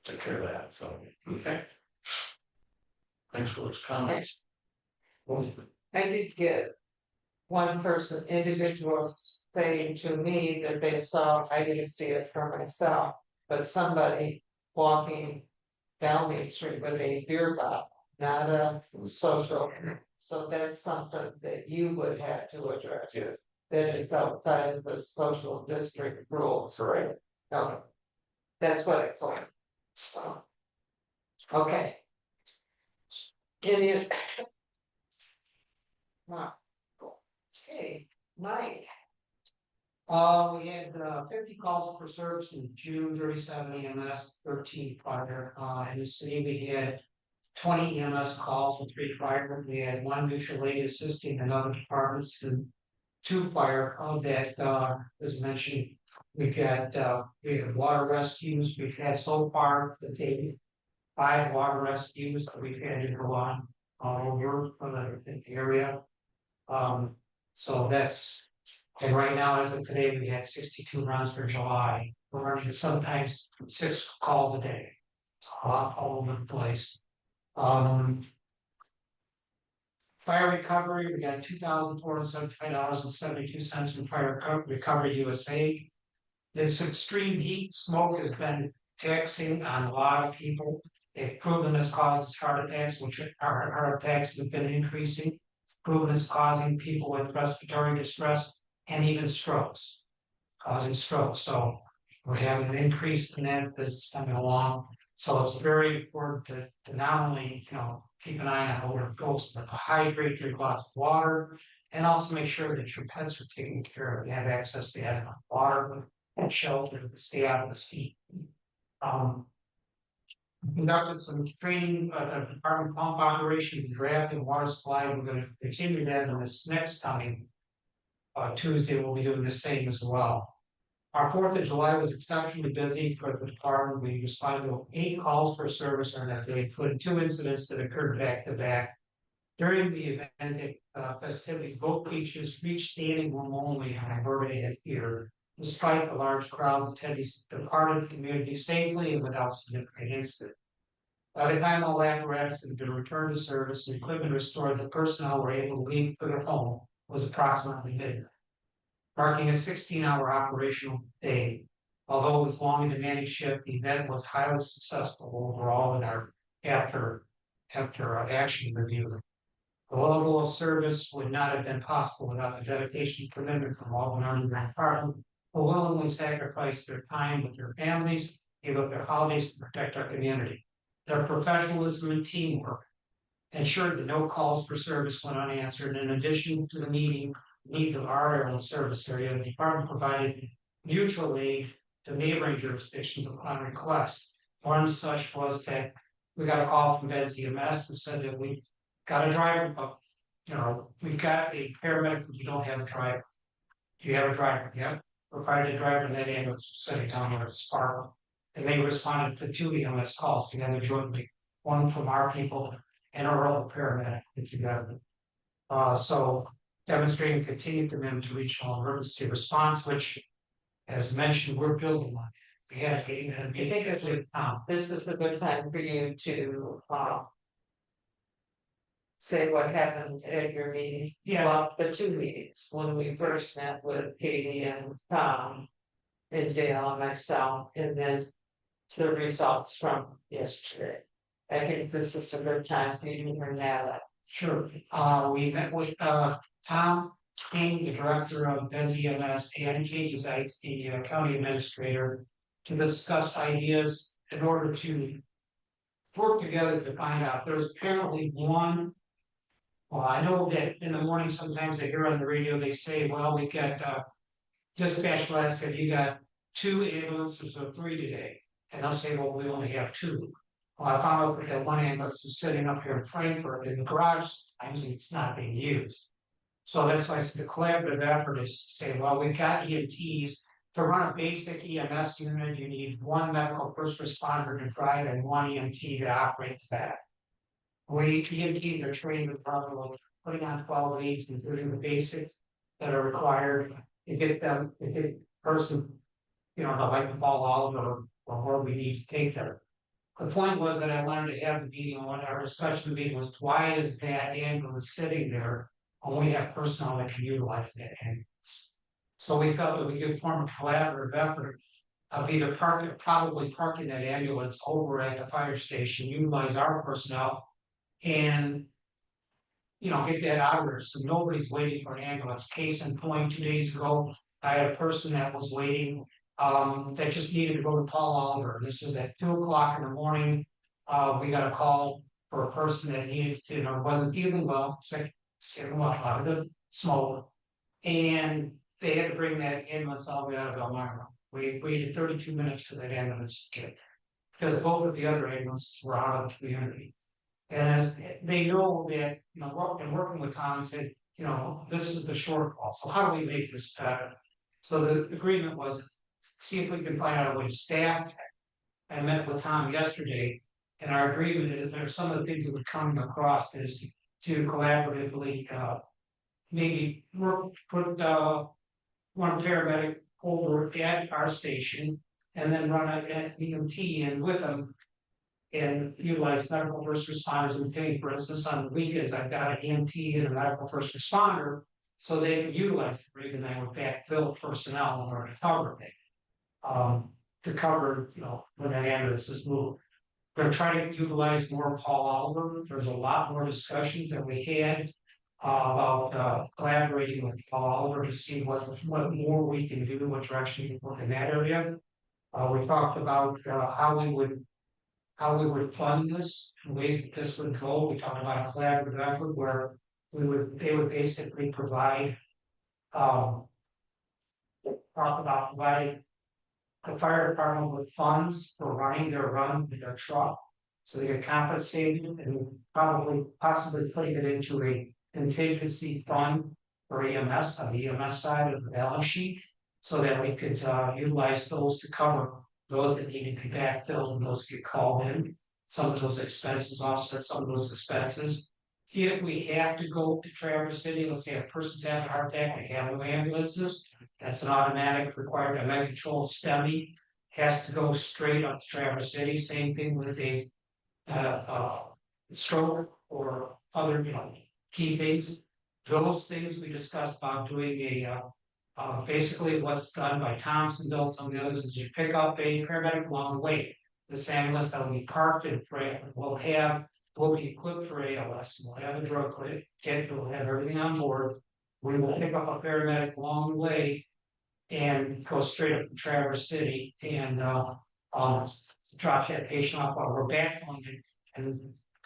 took care of that, so, okay. Thanks for those comments. I did get one person, individuals saying to me that they saw, I didn't see it for myself, but somebody walking down Main Street with a beer bottle, not a social. So that's something that you would have to address. Yes. That is outside of the social district rules, right? No, that's what I thought. So. Okay. Any. Wow. Okay, Mike. We had 50 calls for service in June, 37 EMS, 13 fire. In the city, we had 20 EMS calls and 3 fire. We had 1 mutual aid assisting in other departments and 2 fire. That was mentioned. We had water rescues. We've had so far the day 5 water rescues that we've had to go on all over the area. So that's. And right now, as of today, we had 62 runs for July. We're running sometimes 6 calls a day. All over the place. Fire recovery, we got $2,475.72 from Fire Recovery USA. This extreme heat, smoke has been taxing on a lot of people. They've proven this causes heart attacks, which our heart attacks have been increasing. It's proven it's causing people with respiratory distress and even strokes, causing strokes. So we're having an increase in that as it's coming along. So it's very important to not only, keep an eye on where it goes, but to hydrate, drink lots of water, and also make sure that your pets are taken care of. You have access to adequate water and shelter to stay out of the heat. Conducted some training, department pump operation, draft and water supply. We're going to continue that in this next coming Tuesday. We'll be doing the same as well. Our 4th of July was exceptionally busy for the department. We responded to 8 calls for service on that day, including 2 incidents that occurred back to back. During the event festivities, both beaches reached standing room only on Birthday at Pier. Despite the large crowds, attendees departed the community safely and without significant incident. By the time all apparatus had been returned to service and equipment restored, the personnel were able to leave for their home was approximately midnight, marking a 16-hour operational day. Although it was long and demanding shift, the event was highly successful overall in our after action review. The level of service would not have been possible without the dedication and commitment from all the Underground Department, who willingly sacrificed their time with their families, gave up their holidays to protect our community. Their professionalism and teamwork ensured that no calls for service went unanswered. In addition to the meeting needs of our area and service area, the department provided mutual aid to neighboring jurisdictions upon request. One such was that we got a call from Ben's EMS that said that we got a driver, but we got a paramedic, but you don't have a driver. Do you have a driver? Yep. Provided a driver, and that ambulance was sitting down here at Sparkle. And they responded to 2 EMS calls together jointly, one from our people and our own paramedic together. So demonstrating continued commitment to regional emergency response, which, as mentioned, we're building on. We had a think it's this is a good time for you to, say what happened at your meeting. Yeah. Well, the 2 meetings, when we first met with Katie and Tom. And Dale and myself, and then the results from yesterday. I think this is a good time for you to bring that up. Sure, we met with Tom King, the director of Ben's EMS, and Katie Zeitz, the county administrator, to discuss ideas in order to work together to find out. There's apparently one. Well, I know that in the morning, sometimes I hear on the radio, they say, well, we got dispatch last, have you got 2 ambulances or 3 today? And I'll say, well, we only have 2. Well, I found out that one ambulance is sitting up here in Frankfurt in the garage, sometimes it's not being used. So that's why the collaborative effort is to say, well, we've got EMTs. To run a basic EMS unit, you need 1 medical first responder to drive and 1 EMT to operate that. We EMTs are trained with probably putting on 12 leads, including the basics that are required to get them, to get person, the like to fall out or where we need to take them. The point was that I wanted to have the meeting on our discussion meeting was why is that ambulance sitting there when we have personnel that can utilize that ambulance? So we felt that we could form a collaborative effort of either probably parking that ambulance over at the fire station, utilize our personnel and get that out of there. So nobody's waiting for an ambulance. Case in point, 2 days ago, I had a person that was waiting that just needed to go to Paul Oliver. This was at 2 o'clock in the morning. We got a call for a person that needed to, wasn't feeling well, sick, out of the smoke. And they had to bring that ambulance all the way out of Elmira. We waited 32 minutes for that ambulance to get, because both of the other ambulances were out of the community. And as they know that, and working with Tom said, this is the shortfall. So how do we make this better? So the agreement was see if we can find out a way to staff. I met with Tom yesterday, and our agreement is there are some of the things that we're coming across is to collaboratively maybe put 1 paramedic over at our station and then run an EMT in with them and utilize medical first responders and things. For instance, on the weekends, I've got an EMT and a medical first responder, so they can utilize the rig and I would backfill personnel in order to cover it. To cover, when that ambulance is moved. We're going to try to utilize more Paul Oliver. There's a lot more discussions that we had about collaborating with Paul Oliver to see what more we can do, what direction we can work in that area. We talked about how we would fund this, ways that this would go. We talked about a collaborative effort where they would basically provide providing the fire department with funds for running their run with their truck. So they get compensated and possibly putting it into a contingency fund for EMS on the EMS side of the balance sheet. So that we could utilize those to cover those that need to be backfilled and those get called in. Some of those expenses offset some of those expenses. If we have to go to Traverse City, let's say a person's having a heart attack, they have no ambulances, that's an automatic required med control STEMI, has to go straight up to Traverse City. Same thing with a stroke or other key things. Those things we discussed about doing basically what's done by Thompsonville, some of the others is you pick up a paramedic along the way. This ambulance that will be parked in will be equipped for ALS. We'll have the drug kit, we'll have everything on board. We will pick up a paramedic along the way and go straight up to Traverse City and drop that patient off while we're back on it and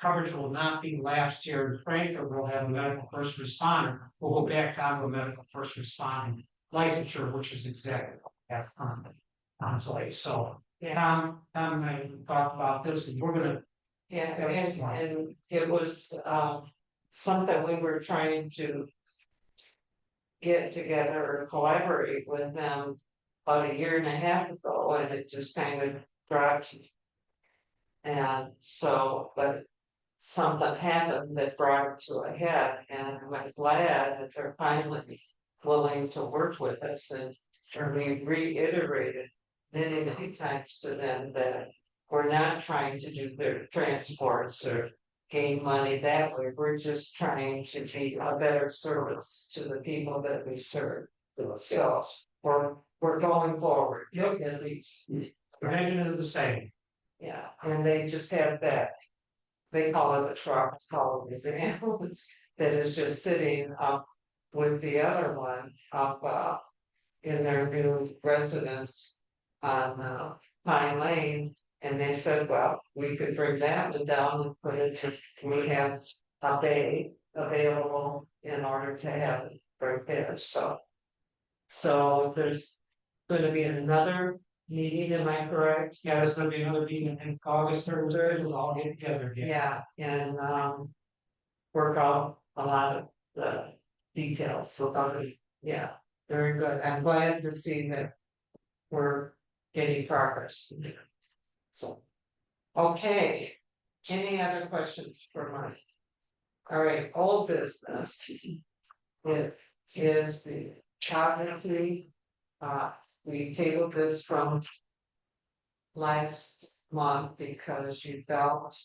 coverage will not be lapsed here in Frankfurt, we'll have a medical first responder, we'll go back down to a medical first responding licensure, which is exactly what we have currently on place, so. Tom and I talked about this, and we're gonna, Yeah, That was fine. and it was something we were trying to. Get together or collaborate with them about a year and a half ago, and it just kind of dropped. And so, but something happened that brought it to a head, and I'm glad that they're finally willing to work with us, and we reiterated many times to them that we're not trying to do their transports or gain money that way, we're just trying to be a better service to the people that we serve. So, we're going forward, Yep. at least. the vision is the same. Yeah, and they just have that. They call it a truck, call it the ambulance, that is just sitting up with the other one up in their new residence on Pine Lane. And they said, well, we could bring that one down and put it to, we have a bay available in order to have it repairs, so. So there's gonna be another meeting, am I correct? Yeah, there's gonna be another meeting, I think August 3rd, we'll all get together again. Yeah, and work out a lot of the details, so yeah, very good, I'm glad to see that. We're getting progress. So. Okay, any other questions for Mike? All right, old business. It is the cognitive, we tabled this from. Last month because you felt,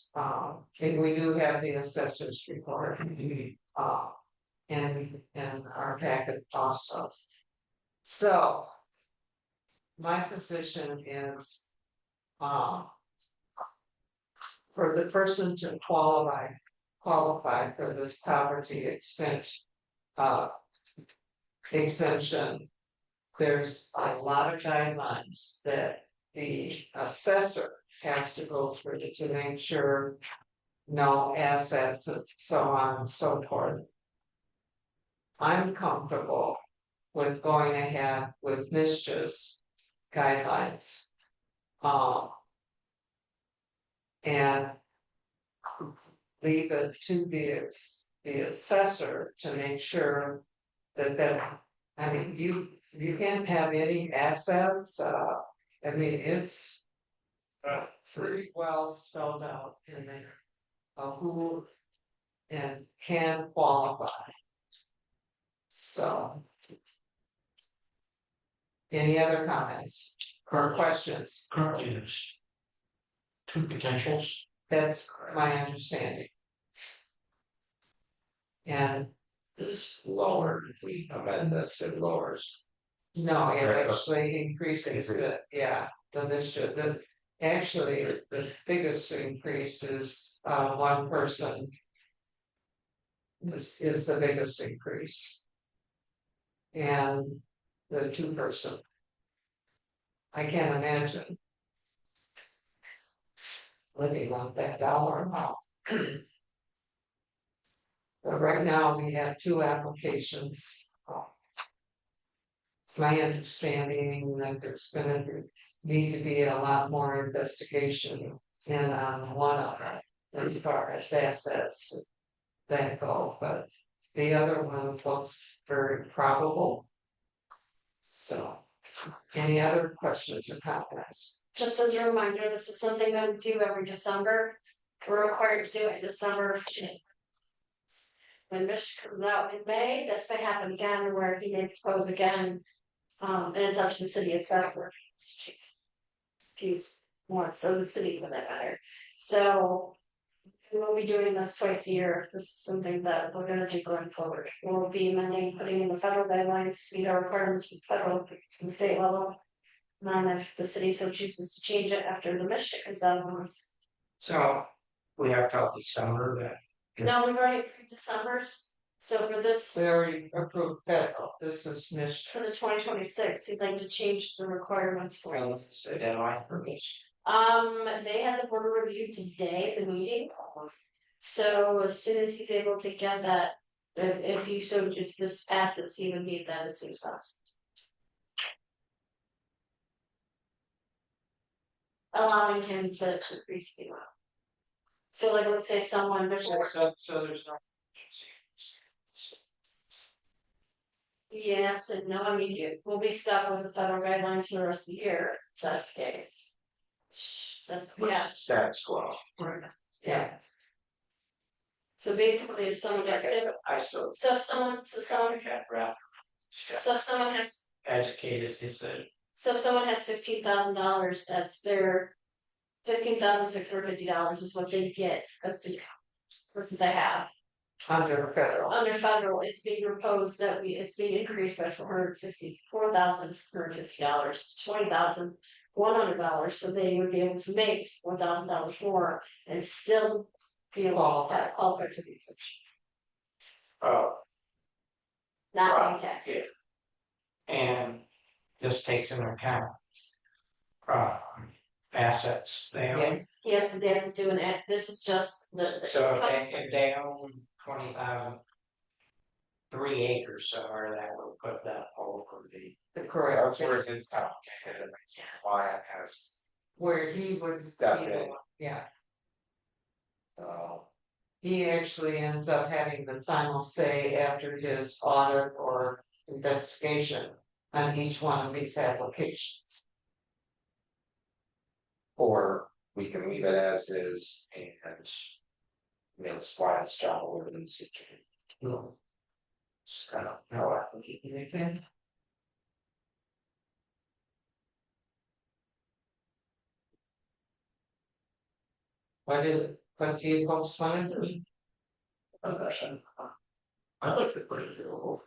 and we do have the assessor's report. And our packet also. So. My position is, for the person to qualify for this poverty extension, exemption. There's a lot of guidelines that the assessor has to go through to make sure. No assets and so on and so forth. I'm comfortable with going ahead with Mish's guidelines. And leave it to the assessor to make sure that, I mean, you can't have any assets, I mean, it's. Pretty well spelled out in there. Who and can qualify. So. Any other comments or questions? Currently, there's two potentials. That's my understanding. And Is lower if we amend this, it lowers. no, it Right. actually increases the, yeah, actually, the biggest increase is, one person. This is the biggest increase. And the 2-person. I can't imagine. Living on that dollar amount. But right now, we have 2 applications. It's my understanding that there's gonna need to be a lot more investigation in on one of it. As far as assets that go, but the other one looks very probable. So, any other questions or comments? Just as a reminder, this is something that we do every December. We're required to do it in December. When Mish comes out in May, this may happen again where he may propose again. And it's up to the city assessor. He's wants, so the city for that matter. So. We'll be doing this twice a year. If this is something that we're gonna do going forward. We'll be amending, putting in the federal guidelines, meet our requirements for federal and state level. And then if the city so chooses to change it after the Michigan comes out of the month. So we have till December that. No, we've already approved December's, so for this, We already approved federal, this is missed. for the 2026, he'd like to change the requirements for it. So deadline for this. They had the board review today at the meeting. So as soon as he's able to get that, if this passes, he would need that as soon as possible. Allowing him to increase the amount. So like, let's say someone before, So there's no. yes and no, I mean, we'll be stuck with the federal guidelines for the rest of the year, if that's the case. That's, yeah, Status quo. Yeah, so basically if someone gets, I still. so someone Had rap. So someone has, Educated is the. so if someone has $15,000, that's their. $15,650 is what they get, that's what they have. under federal. Under federal, it's being proposed that it's being increased by $454,450, $20,100, so they would be able to make $4,000 more and still be able to qualify to the exemption, Oh. not paying Right, taxes. And this takes into account. Assets they own. Yes, They have to do this is just the. So if they own 20,000. 3 acres somewhere, that would put that over the. the correct. That's where it's complicated, and that's why it has. Where he would be the Definitely. one, yeah, So. he actually ends up having the final say after his audit or investigation on each one of these applications. Or we can leave it as is and. It's why it's John Williams. It's kind of how I think it. What is it, what do you folks want to do? I like to put it available.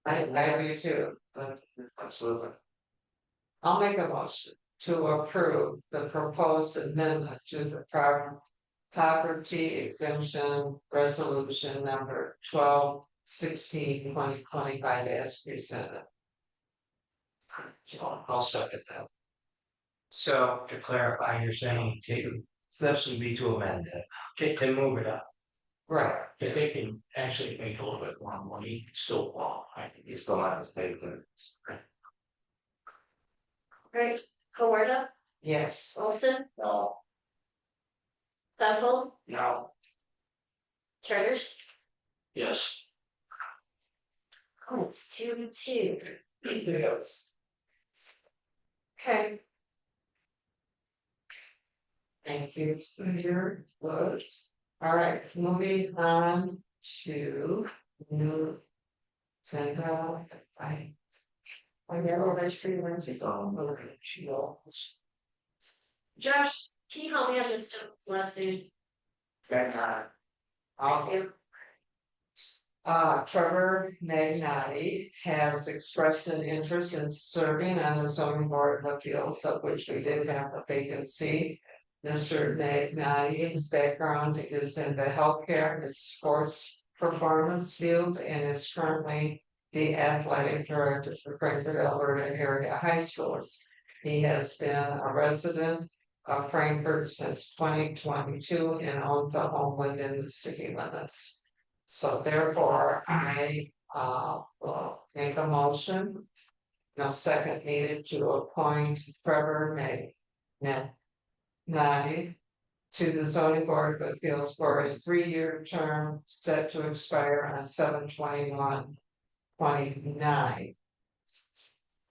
I do too. Absolutely. I'll make a motion to approve the proposed amendment to the property exemption resolution number 12/16/2025 as presented. I'll second that. So to clarify, you're saying This would be to amend it. to move it up. Right, If they can actually make a little bit more money, still qualify. You still have to pay the. Right, Hawarda, yes, Olson, No. Penfold, No. Charters. Yes. Oh, it's 2-2. Yes. okay. Thank you for your words. All right, moving on to new. Agenda, I never registry is on the shields. Josh, can you help me on this last name? That time. Thank you. Trevor Magnati has expressed an interest in serving on the zoning board of appeals, of which we did have a vacancy. Mr. Magnati's background is in the healthcare and sports performance field and is currently the athletic director for Frankfurt, Alberta area high schools. He has been a resident of Frankfurt since 2022 and owns a home within the city limits. So therefore, I will make a motion. No second needed to appoint Trevor Magnati to the zoning board of appeals for a 3-year term set to expire on 7/21/29.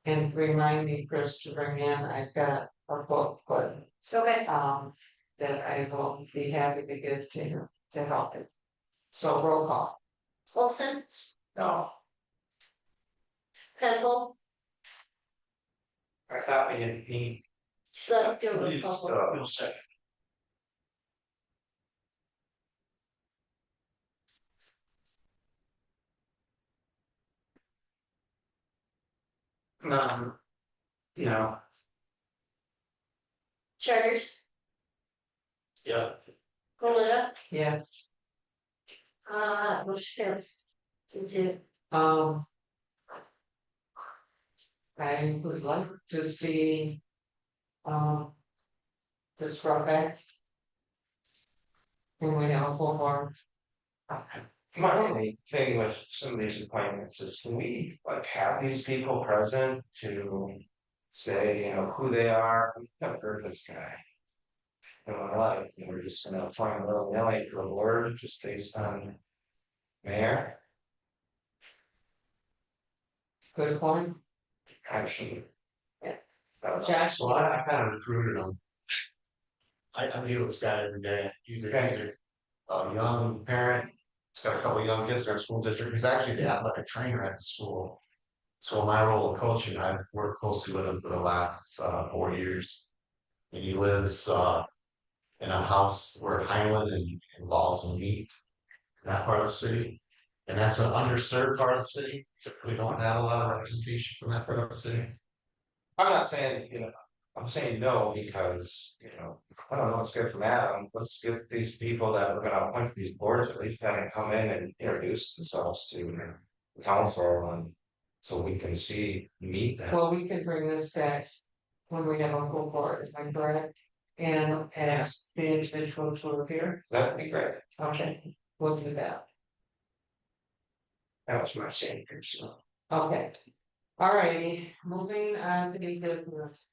And remind me, Chris, to bring in, I've got a book, but Okay, that I will be happy to give to him to help it. So roll call. Olson, No. Penfold, I thought we didn't need. so do a couple. You'll second. No. Charters, Yeah. Goleta, Yes. motion fails. 2-2. I would like to see. This brought back. When we have a full board. My only thing with some of these appointments is, can we like have these people present to say, you know, who they are? I've never heard of this guy in my life, and we're just gonna appoint a little Nelly to a board just based on mayor Good point. action. Yeah. Josh. So I kind of recruited him. I deal with this guy every day. He's a young parent. He's got a couple of young kids in our school district. He's actually the athletic trainer at the school. So in my role of coaching, I've worked closely with him for the last 4 years. And he lives in a house where Highland and Lawson meet, in that part of the city. And that's an underserved part of the city. Typically don't have a lot of representation from that part of the city. I'm not saying, you know, I'm saying no because, you know, I don't know what's good from Adam. Let's get these people that we're gonna appoint to these boards, at least have them come in and introduce themselves to the council and so we can meet them. Well, we can bring this back when we have a full board, is that correct? And ask the individual to appear, That'd be great. okay, we'll do that, That was my saying, so. okay. Alrighty, moving on to the business.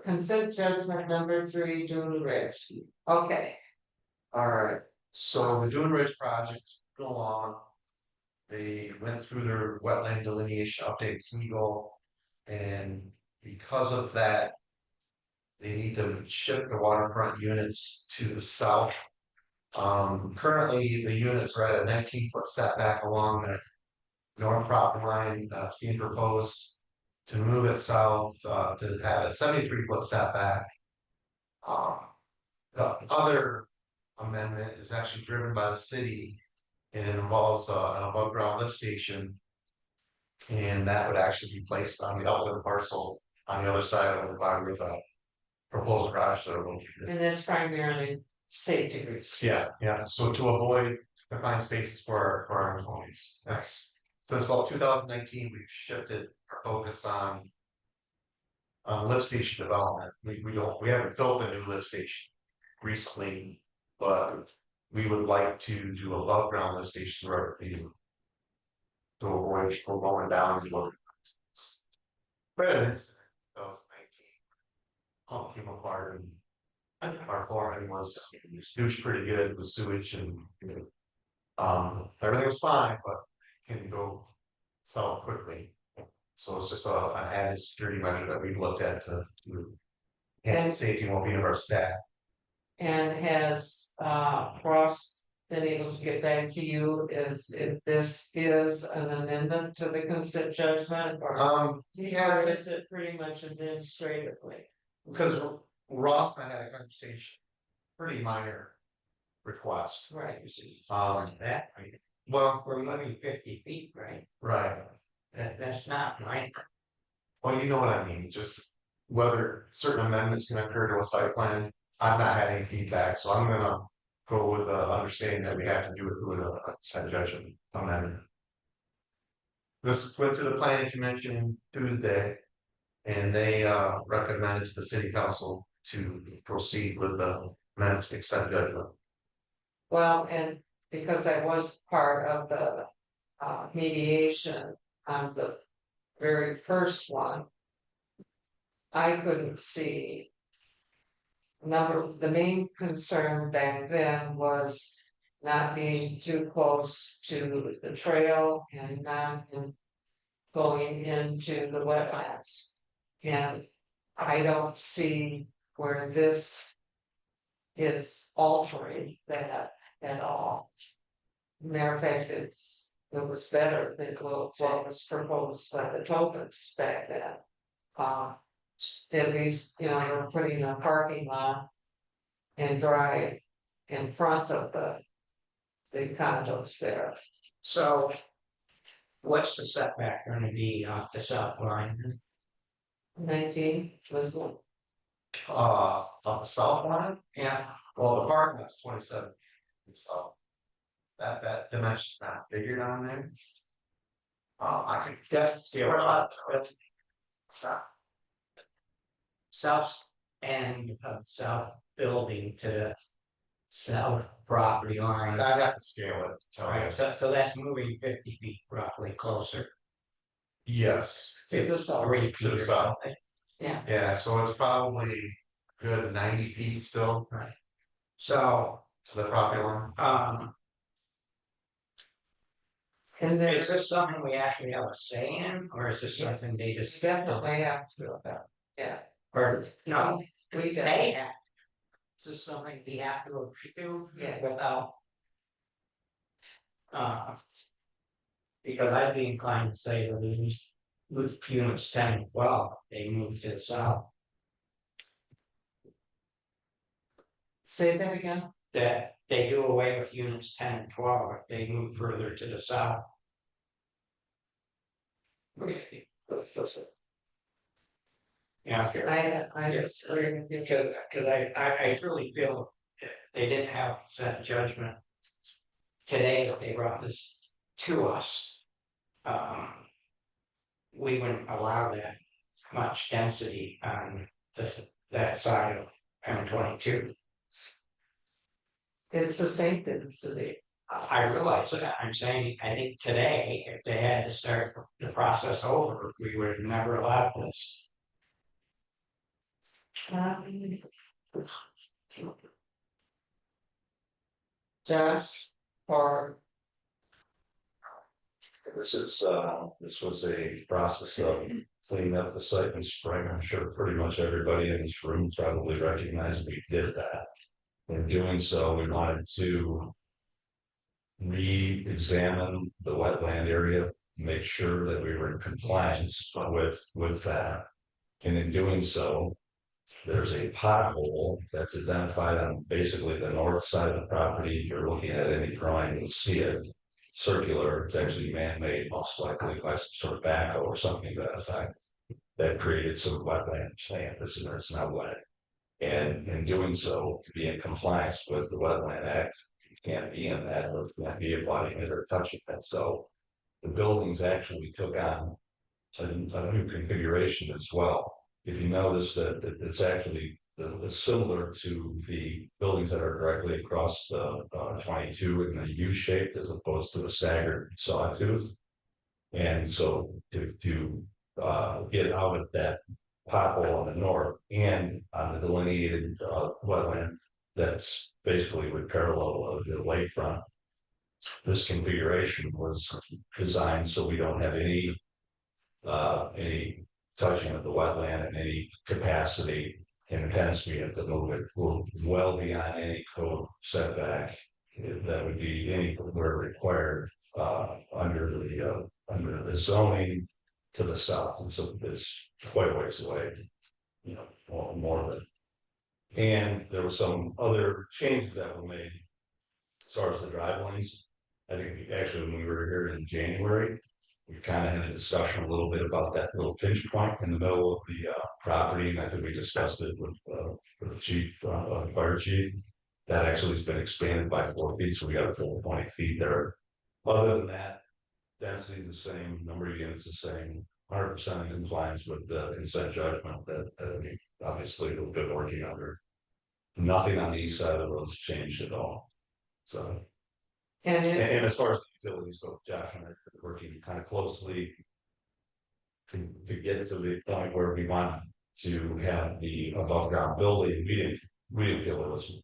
Consent judgment number 3, Dune Ridge, okay. Alright, so the Dune Ridge project go on. They went through their wetland delineation update with Eagle. And because of that. They need to shift the waterfront units to the south. Currently, the units are at a 19-foot setback along the north property line. It's being proposed to move it south to have a 73-foot setback. The other amendment is actually driven by the city and it involves an above ground lift station. And that would actually be placed on the upland parcel on the other side of the line with a proposed garage that are located. And that's primarily safety reasons. Yeah, so to avoid confined spaces for our employees, that's since about 2019, we've shifted our focus on lift station development. We haven't built a new lift station recently, but we would like to do above ground lift stations right to avoid from going down to low. But it's 2019 pump came apart and our flooring was douche pretty good with sewage and everything was fine, but can go south quickly. So it's just an added security measure that we've looked at to enhance the safety and well-being of our staff. And has Ross been able to get back to you if this is an amendment to the consent judgment or? He has Or is it pretty much administratively? because Ross and I had a conversation, pretty minor request. Right. That, right, Well, we're moving 50 feet, right? right. That's not right. Well, you know what I mean, just whether certain amendments can occur to a site plan. I've not had any feedback, so I'm gonna go with the understanding that we have to do it with a consent judgment amendment. This went to the planning commission Tuesday. And they recommended to the city council to proceed with the amendment to consent judgment. Well, and because I was part of the mediation on the very first one. I couldn't see. The main concern back then was not being too close to the trail and not going into the wetlands. And I don't see where this is altering that at all. Matter of fact, it was better than what was proposed by the Tobins back then. At least, they're putting a parking lot and drive in front of the condos there. So what's the setback gonna be off the south line? 19 was the Off the south line, Yeah, well, the parking lot's 27. So that dimension's not figured on there. I could that's scale we're it up, up. Stop. south end of South building to the south property line. I'd have to scale it, tell you. Alright, so that's moving 50 feet roughly closer. Yes, To the south. 3 To feet the or south. something. yeah, so it's probably good 90 feet still So, to the property line. And then is this something we actually have a say in, or is this something they just? definitely have to do that, yeah. Or, no, We they definitely, have. Is this something we have to do Yeah. without? Because I'd be inclined to say that these with units 10 and 12, they move to the south. say that again, That they do away with units 10 and 12, they move further to the south. Yeah, I disagree with you. because I truly feel if they didn't have that judgment today, if they brought this to us, we wouldn't allow that much density on that side of M22. It's the same density. I realize that, I'm saying, I think today, if they had to start the process over, we would have never allowed this. Josh, or This was a process of cleaning up the site in spring. I'm sure pretty much everybody in this room probably recognized we did that. In doing so, we wanted to re-examine the wetland area, make sure that we were in compliance with that. And in doing so, there's a pothole that's identified on basically the north side of the property. If you're looking at any drawing, you'll see it. Circular, it's actually man-made, most likely by some sort of backhoe or something to that effect. That created some wetland land, it's not wet. And in doing so, to be in compliance with the Wetland Act, you can't be in that, or you can't be abutting it or touching it. So the buildings actually took on a new configuration as well. If you notice that it's actually similar to the buildings that are directly across the 22 in the U-shaped as opposed to a staggered sawtooth. And so to get out of that pothole on the north and on the delineated wetland that's basically would parallel the lakefront, this configuration was designed so we don't have any touching of the wetland in any capacity. And hence we have to move it well beyond any code setback that would be anywhere required under the zoning to the south. And so it's quite a ways away, you know, more than. And there were some other changes that were made as far as the drive lanes. I think actually when we were here in January, we kind of had a discussion a little bit about that little pinch point in the middle of the property, and I think we discussed it with the chief, fire chief. That actually has been expanded by 4 feet, so we got a full 20 feet there. Other than that, density is the same, number of units the same, 100% in compliance with the consent judgment that obviously we've been working under. Nothing on the east side of the road's changed at all. So. and And as far as the utilities go, Josh and I are working kind of closely to get to the point where we want to have the above ground building. We didn't feel it was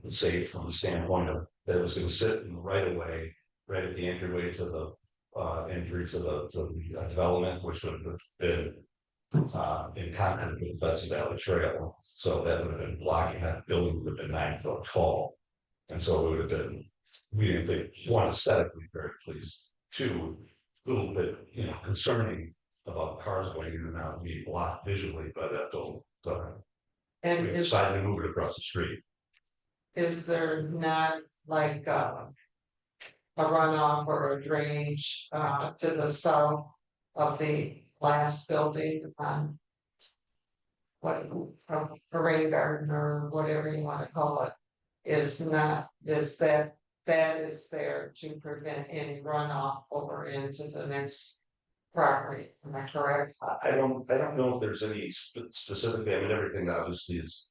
safe from the standpoint of that it was going to sit in the right of way, right at the entryway to the entry to the development, which would have been in contact with the Bessie Valley Trail. So that would have been blocking that building would have been 9 foot tall. And so it would have been, we didn't think, one, aesthetically very pleased, two, a little bit, you know, concerning about cars going in and out, being blocked visually by that building. So and we is decided to move it across the street. there not like a runoff or a drainage to the south of the last building on what a rain garden or whatever you want to call it is that is there to prevent any runoff over into the next property, am I correct? I don't know if there's any specifically, I mean, everything obviously is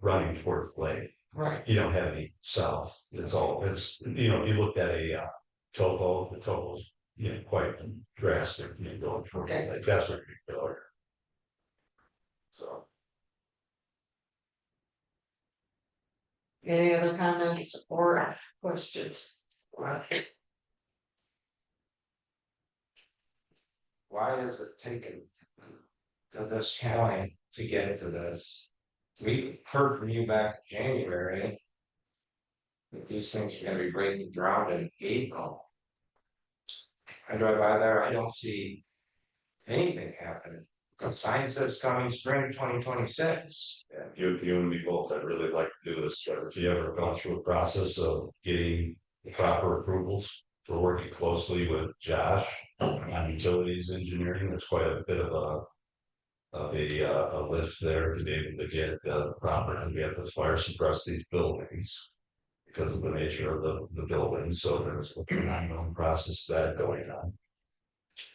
running towards the lake. right, You don't have any south, it's, you looked at a topo, the topo's, quite drastic, going toward the lake, that's what you're doing. So. any other comments or questions? Why is it taken to this point to get to this? We heard from you back in January. That these things are gonna be breaking ground in April. I drive by there, I don't see anything happening. The sign says coming spring 2026. You and me both, I'd really like to do this, but if you ever gone through a process of getting the proper approvals, we're working closely with Josh on utilities engineering, there's quite a bit of a list there to be able to get the proper, and we have to fire suppress these buildings. Because of the nature of the building, so there's an ongoing process of that going on.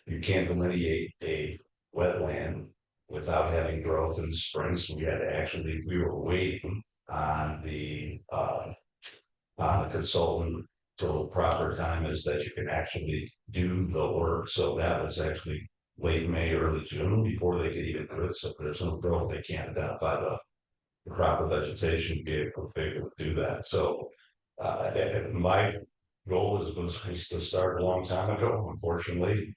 You can't delineate a wetland without having growth in the spring, so we were waiting on the consultant till the proper time is that you can actually do the work, so that was actually late May, early June, before they could even do it, so if there's no growth, they can't identify the proper vegetation to be able to do that, so my goal was to start a long time ago. Unfortunately,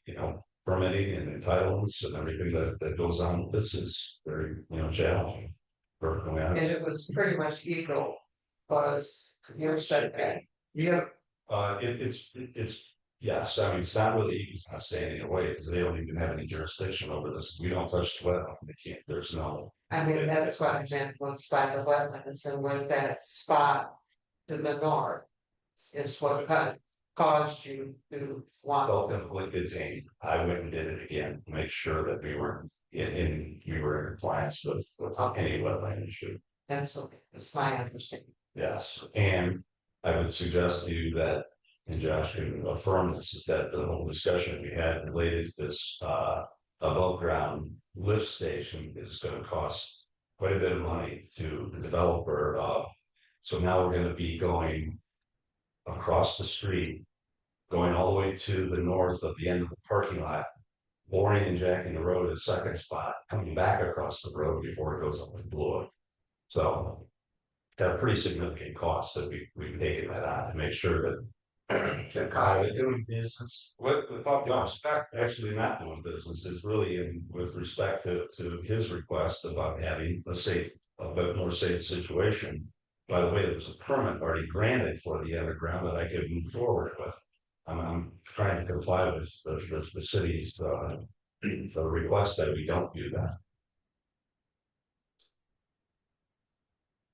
permitting and entitlements and everything that goes on with this is very, challenging. Perfectly And honest. it was pretty much equal, was your setback. Yeah. It's yes. I mean, it's not really. It's not standing away because they don't even have any jurisdiction over this. We don't touch the wetland. They can't. There's no. I mean, that's what I meant was by the wetlands and with that spot to the north. Is what caused you to want. Felt conflicted, Jane. I went and did it again to make sure that we were in compliance with any wetland issue. That's my understanding. Yes, and I would suggest to you that, and Josh can affirm this, is that the whole discussion we had related to this above ground lift station is going to cost quite a bit of money to the developer. So now we're going to be going across the street, going all the way to the north of the end of the parking lot, boring and jacking the road at a second spot, coming back across the road before it goes up with Blue. So at a pretty significant cost that we've taken that on to make sure that doing business with all due respect, actually not doing business is really with respect to his request about having a bit more safe situation. By the way, there was a permit already granted for the underground that I could move forward with. I'm trying to comply with the city's the request that we don't do that.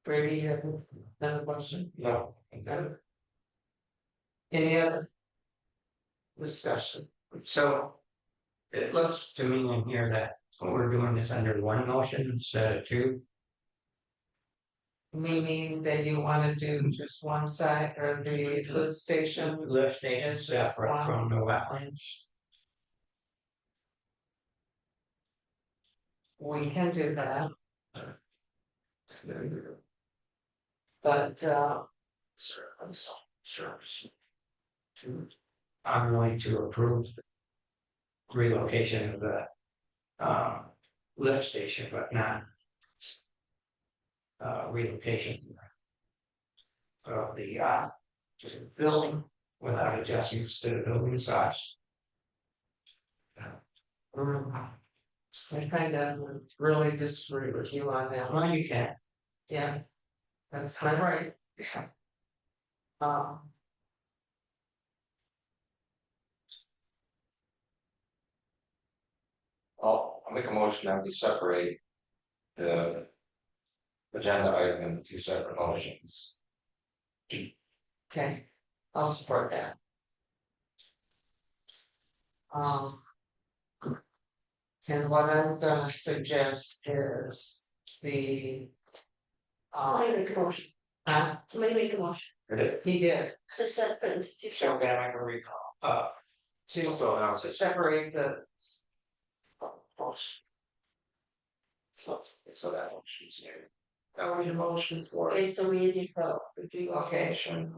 Brady, you have another question? No. Okay. Any other discussion? So it looks to me in here that we're doing this under one motion instead of two. Meaning that you wanna do just one side or the lift station? Lift station It's separate one. from the wetlands. We can do that. But I'm going to approve the relocation of the lift station, but not relocation of the building without adjustments to the building size. I kind of really disagree with you on that one. Well, you can. Yeah, that's my right. I'll make a motion that we separate the agenda item into two separate motions. Okay, I'll support that. And what I'm gonna suggest is the. Somebody make a motion, somebody make a motion, He did, to set, put into two So separate. can I make a recall? to separate the. So that motion's made. I need a motion for Okay, so we need to vote. the delocation.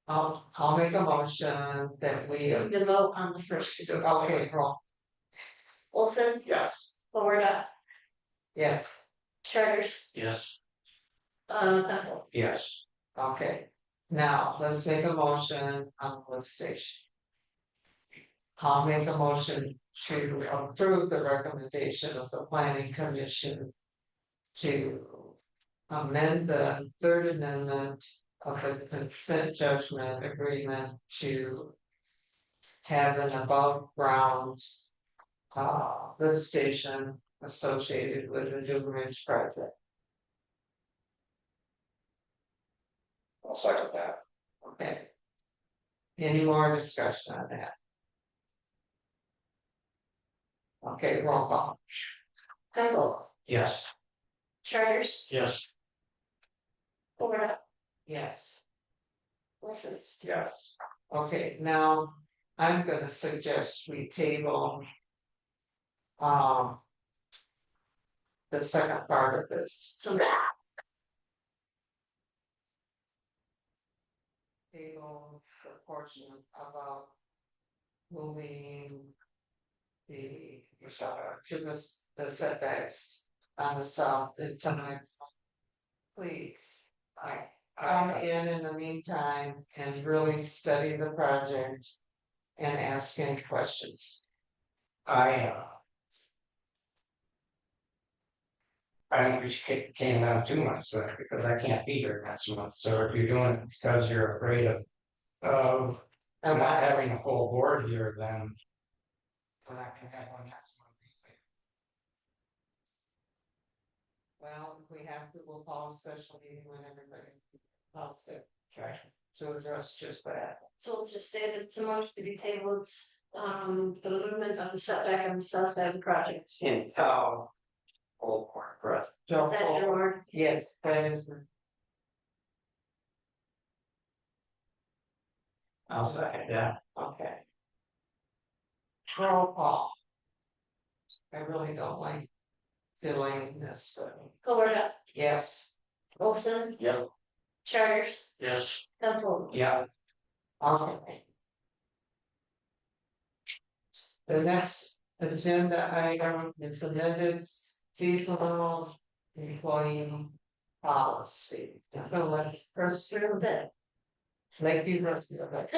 I'll make a motion that we, The vote on the first. okay, roll, Olson, Yes. Florida, yes, Charters, Yes. Penfold. Yes. okay. Now, let's make a motion on the lift station. I'll make a motion to approve the recommendation of the planning commission to amend the third amendment of the consent judgment agreement to have an above ground lift station associated with the Dune Ridge project. I'll second that. Okay. Any more discussion on that? Okay, roll call. Penfold, Yes. Charters, Yes. Florida, Yes. Olson. Yes. Okay, now I'm gonna suggest we table. The second part of this. So Table the portion about moving. The to the setbacks on the south and times. Please. Come in the meantime and really study the project. And ask any questions. I think we should came down 2 months because I can't be here next month, so if you're doing it because you're afraid of not having a full board here, then. We're not gonna have one next month. Well, if we have to, we'll call a special meeting when everybody calls it Okay. to address just that. So we'll just say that it's a motion to be tabled, for the movement of the setback on the south side of the project. In town. Old Corn Press. So, That your word? yes, that is, I'll second that. okay. Roll call. I really don't like delaying this, but Florida, yes, Olson, Yep. Charters, Yes. Penfold. Yeah. okay. The next agenda item is amended seasonal employee policy. I'm gonna let first through that. Like you rest of it.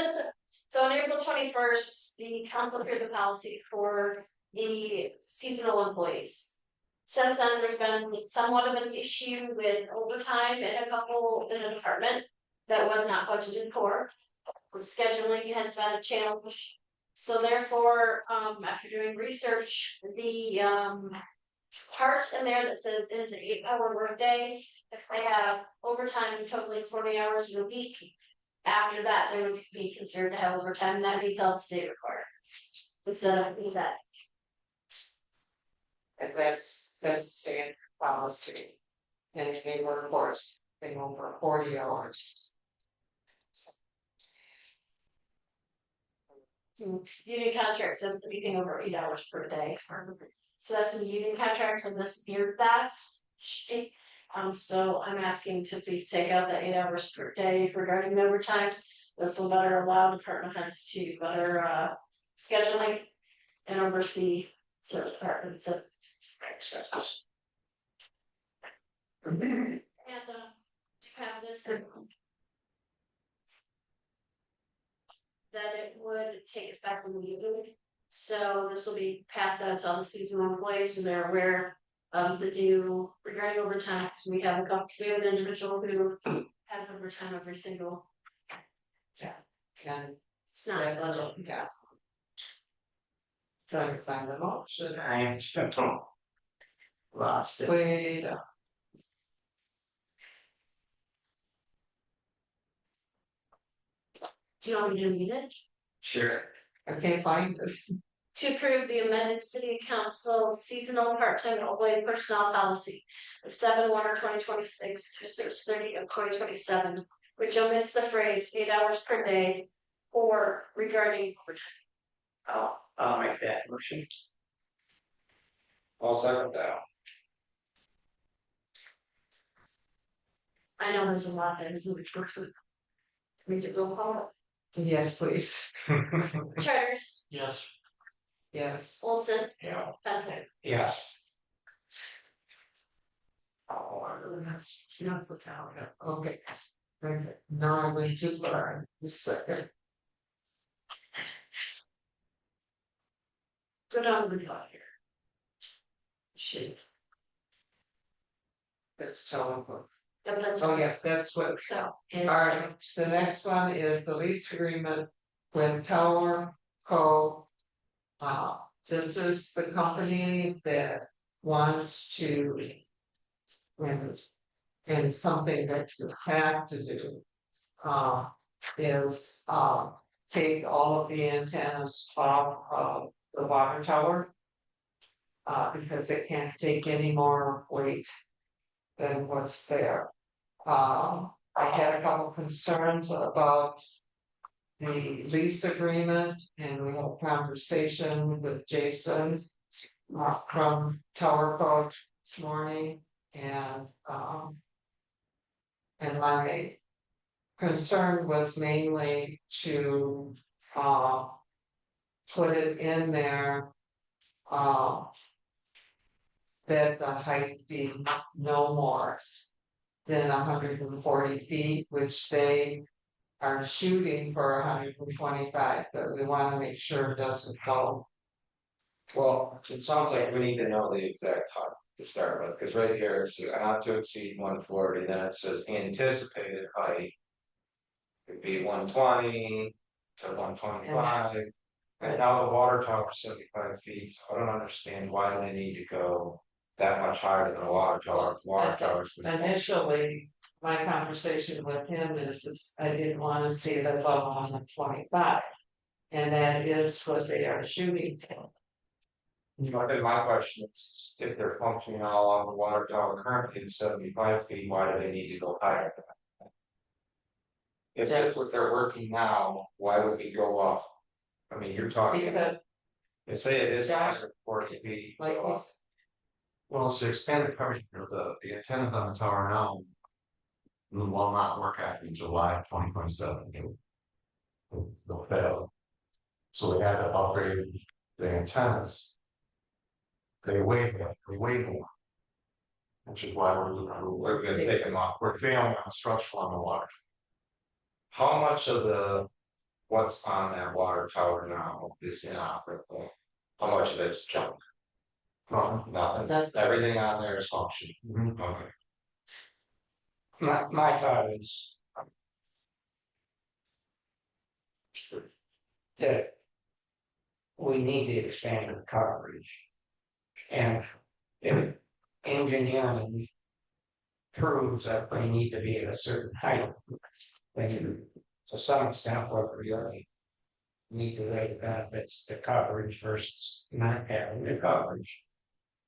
So on April 21st, the council approved the policy for the seasonal employees. Since then, there's been somewhat of an issue with overtime in a department that was not budgeted for. Scheduling has been a challenge. So therefore, after doing research, the part in there that says in an 8-hour workday, if they have overtime totaling 40 hours in a week. After that, they would be considered to have overtime, and that meets all the state requirements. Instead of that. And that's standard policy. And if they work, of course, they go for 40 hours. Union contract says anything over 8 hours per day. So that's in the union contract, so this mirrored that. So I'm asking to please take out the 8 hours per day regarding the overtime. This will better allow department heads to better scheduling and oversee certain departments of. And to have this. That it would take effect immediately. So this will be passed out to all the seasonal employees, so they're aware of the new regarding overtime. So we have an individual who has overtime every single. Can It's not a budget. yeah. Trying to find the motion. I lost it. Wait. Do you want me to read it? Sure. I can't find this. To approve the amended city council seasonal part-time employee personnel policy of 7/1/2026 through 6/30/2027, which omits the phrase 8 hours per day or regarding overtime. I'll make that motion. I'll second that. I know there's a lot that isn't. Make it roll call. Yes, please, Charters, Yes. yes. Olson, Yeah. Penfield. Yes, Oh, that's the town, okay. Okay, now I'm going to learn the second. Go down to the dot here. Shoot, That's telephone. yep, that's. Oh, yes, that's what, So. alright, the next one is the lease agreement with Tower Co. This is the company that wants to. And something that you have to do. Is, take all of the antennas off of the water tower. Because it can't take any more weight than what's there. I had a couple concerns about the lease agreement, and we had a conversation with Jason from Tower Co this morning, and my concern was mainly to put it in there that the height be no more than 140 feet, which they are shooting for 125, but we want to make sure it doesn't go. Well, it sounds like we need to know the exact height to start with, because right here it says not to exceed 140, then it says anticipated height. Could be 120 to 125. And now the water tower is 75 feet, so I don't understand why they need to go that much higher than a water tower. Water towers. Initially, my conversation with him is I didn't want to see it above 125. And that is what they are shooting for. But then my question is, if they're functioning all along the water tower currently at 75 feet, why do they need to go higher? If that's what they're working now, why would we go off? I mean, you're talking, Because, let's say it is Josh, 140 feet. like go off. Well, it's to expand the coverage of the antennas on the tower now. Will not work after July 2027. They'll fail. So we had to upgrade the antennas. They weigh more. Which is why We're gonna take them off. we're failing on the structural on the water. How much of what's on that water tower now is inoperable? How much of it's junk? Nothing. Everything on there is functioning. Mhm. Okay. my thought is. That. We need to expand the coverage. And if engineering. Proves that they need to be at a certain height. Then to some extent, what we really. Need to rate benefits the coverage versus not having the coverage.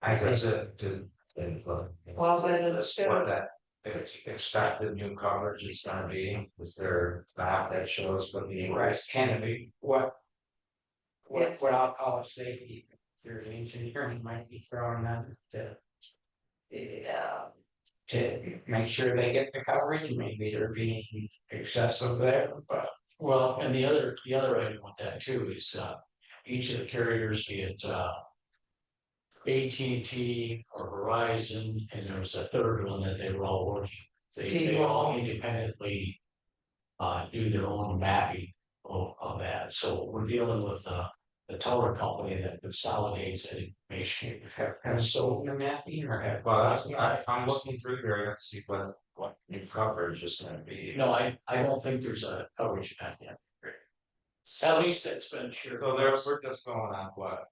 I That's think it, well, then that's instead what of, that expected new coverage is gonna be, is there a map that shows what the right increase? can be what. Yes. What I'll call a safety, your engineering might be throwing them to. To make sure they get the coverage, maybe they're being excessive there, but. Well, and the other item with that too is, each of the carriers, be it, AT&T or Verizon, and there was a third one that they were all working. They all independently. Do their own mapping of that, so we're dealing with, the tower company that consolidates that information. Have sold the mapping or have. Well, I'm looking through here, I got to see what new coverage is gonna be. No, I don't think there's a coverage map yet. At least it's been shared. So we're just going on what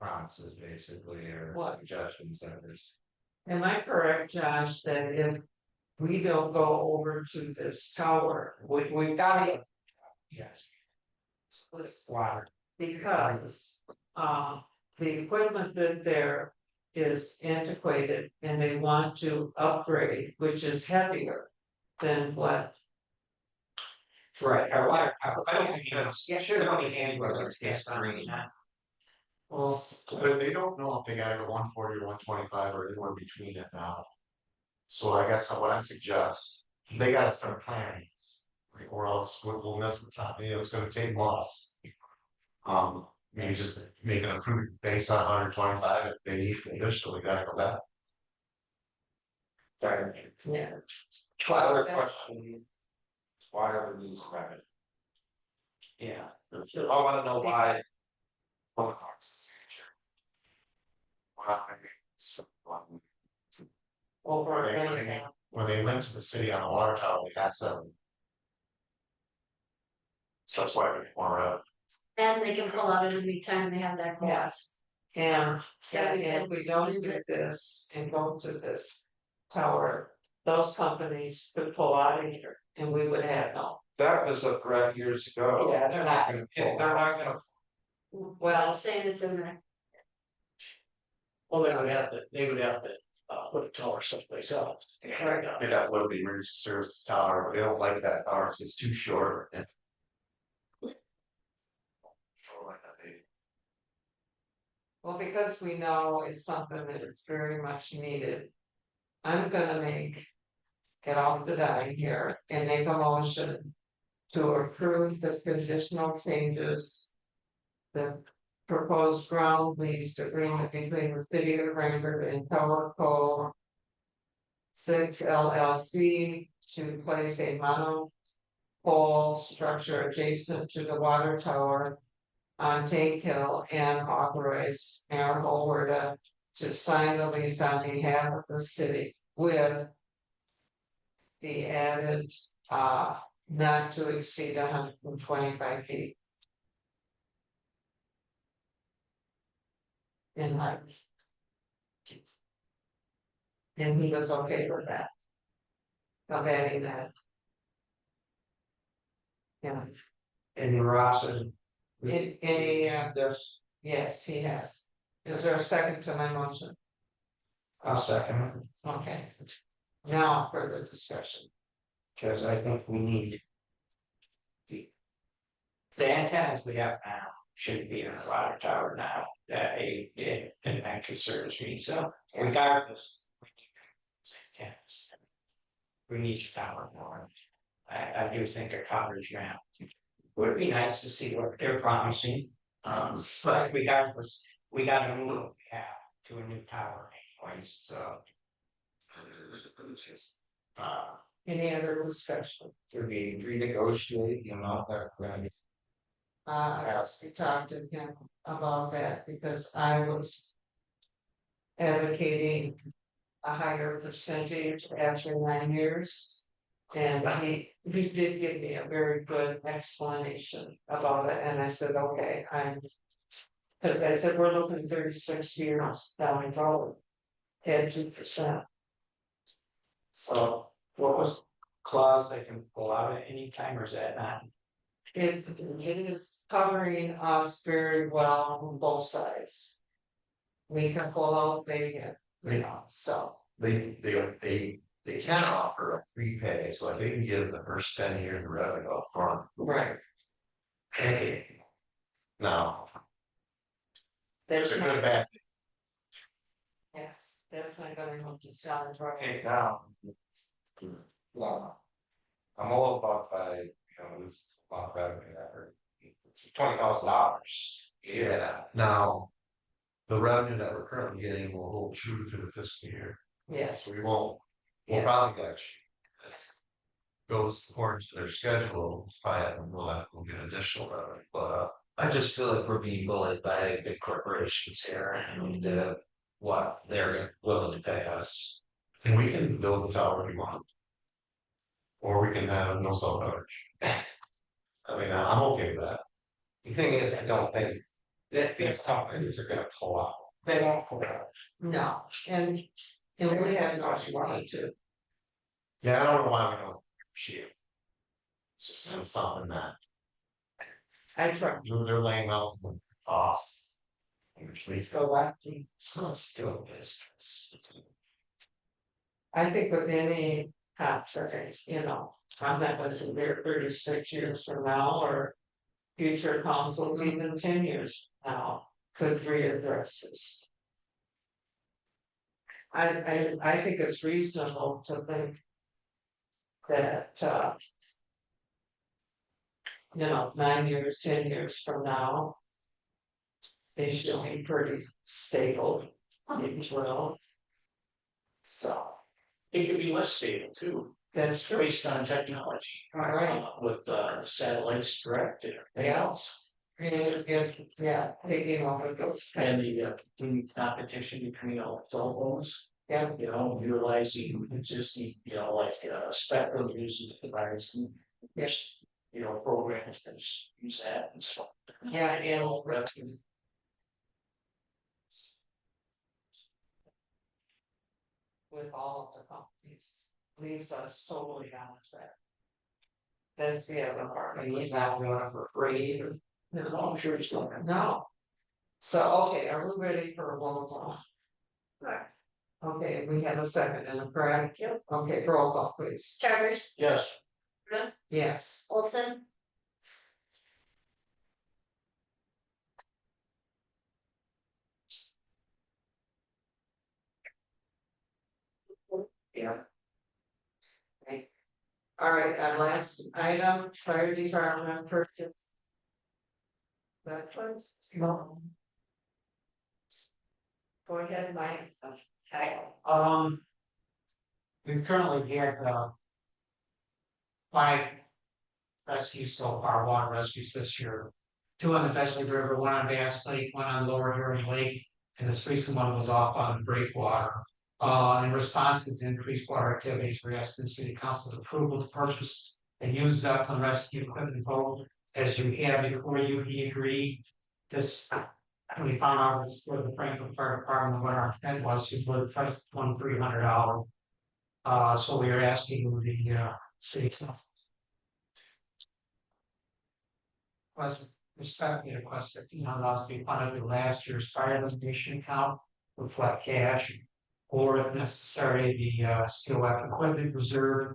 promises basically, or What? suggestions that there's. am I correct, Josh, that if we don't go over to this tower, we've got to. Yes. This Water. because the equipment that there is antiquated and they want to upgrade, which is heavier than what. Right, our water. I don't think that's. Yeah, sure, don't need any weather, yes, Well, but they don't know if they gotta go 140 or 125 or anywhere between it now. So I guess what I suggest, they gotta start planning. Or else we'll miss the time, it's gonna take months. Maybe just make an improvement based on 125, if they need to, we gotta go back. Sorry. Yeah. Other question. Why are we losing revenue? Yeah. I wanna know why. Why? Over When they- anything. When they went to the city on the water tower, they got some. So that's why we want to. And they can pull out at any time they have that class. And So we if can we don't use do it. this and go to this tower, those companies could pull out of here and we would have no. That was a threat years ago. Yeah, they're not gonna. They're not gonna. Well, I'm saying it's in there. Well, they would have to, put a tower someplace else. Right. They got Liberty Emergency Service Tower, but they don't like that tower, 'cause it's too short. And well, because we know it's something that is very much needed. I'm gonna get off the dime here and make a motion to approve the conditional changes. The proposed ground lease agreement between the city of Frankfurt and Tower Co. SIG LLC to place a monopole structure adjacent to the water tower on Tank Hill and authorize Mayor Holworda to sign the lease on behalf of the city with the added, not to exceed 125 feet. In height. And he was okay with that. Of adding that. Yeah, And Ross is. This. yes, he has. Is there a second to my motion? I'll second it, Okay. Now further discussion. because I think we need. The antennas we have now should be in a water tower now, that it actually serves me, so regardless. We need those antennas. We need a tower more. I do think a coverage map. Would be nice to see what they're promising, but regardless, we gotta move what we have to a new tower anyways, so. Any other discussion? Could we renegotiate the amount that we're gonna. I also talked to him about that because I was. Advocating a higher percentage after 9 years. And he did give me a very good explanation about it, and I said, okay, cause I said, we're looking 36 years down the road. At 2%. So what was clause they can pull out at any time, or is that not? It is covering us very well on both sides. We can pull out, they can, you know, so. They can offer a prepay, so like they can give the first 10 years of revenue up front. Right. Okay. Now, there's There's a no, good bad. yes, that's not gonna help you sell it, right? Okay, now. Well. I'm all about this lot of revenue effort. $20,000. Yeah, now. The revenue that we're currently getting will hold true through the fiscal year, Yes, so we'll Yeah. probably actually. This goes according to their schedule, we'll get additional revenue, but. I just feel like we're being bullied by big corporations here and what they're willing to pay us. And we can build the tower if we want. Or we can have no cell coverage. I mean, I'm okay with that. The thing is, I don't think that these companies are gonna pull out. They won't pull out. no, and we have no reason to, Yeah, I don't know why we don't appreciate it. It's just been something that I try. they're laying out the cost. Usually. Go back to, so let's do a business. I think with any contract, you know, I'm not gonna be there 36 years from now or. Future councils, even 10 years from now, could readdress this. I think it's reasonable to think. That, you know, 9 years, 10 years from now. They should be pretty stable, as well. So, It could be less stable too, that's true, based on technology. Right. With satellites direct and everything else. yeah, taking over those. And the continued competition between all cell phones, Yeah, you know, utilizing existing, you know, like spectrum using the device. Yes. You know, programs that use that and stuff. yeah, and Rescue. with all of the companies, leaves us totally on track. That's the other part. And he's not doing it for free. No, I'm sure he's going. No. So, okay, are we ready for a roll call? Right. Okay, we have a second and a correct. Okay, roll call, please. Charters, Yes. Yes. Olson, Yeah. Okay. All right, and last item, fire department purchase. That was, no. Go ahead, Mike. Okay. We currently had, 5 rescues so far, water rescues this year. 2 on the Vesley River, 1 on Bass Lake, 1 on Lower Herring Lake, and this recent one was off on Breakwater. In response to the increased water activities, we asked the city council's approval to purchase and use Zeppelin rescue equipment boat. As you have before you, he agreed. This, when we found out it was for the Franklin Fire Department, what our intent was, he would price $2,300. So we are asking the city council. Respectfully request $1,500 to be funded in last year's fire litigation account, reflect cash. Or if necessary, the COF equipment reserve.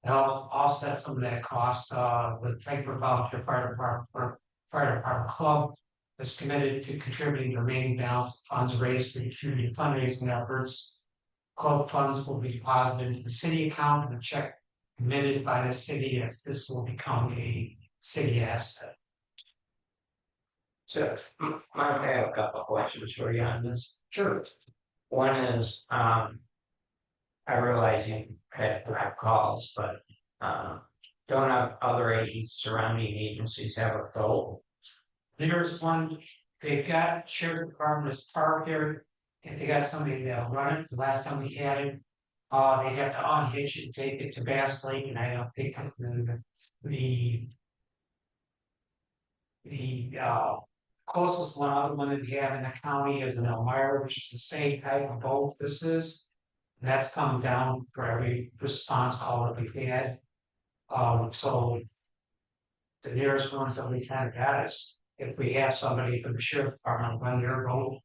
Help offset some of that cost, the Frankfurt Volunteer Fire Department or Fire Department Club is committed to contributing the remaining balance of funds raised through community fundraising efforts. Club funds will be deposited into the city account and a check committed by the city as this will become a city asset. So, I have a couple of questions for you on this. Sure. One is, I realize you had 5 calls, but, don't have other agents, surrounding agencies have a goal? There's one, they've got sheriff's department is parked there. If they got somebody that'll run it, the last time we had it, they have to unhitch it, take it to Bass Lake, and I don't think the closest one other one that we have in the county is an Elmira, which is the same type of boat this is. And that's come down for every response call that we've had. So the nearest ones that we kind of got is if we have somebody from the sheriff's department run their boat.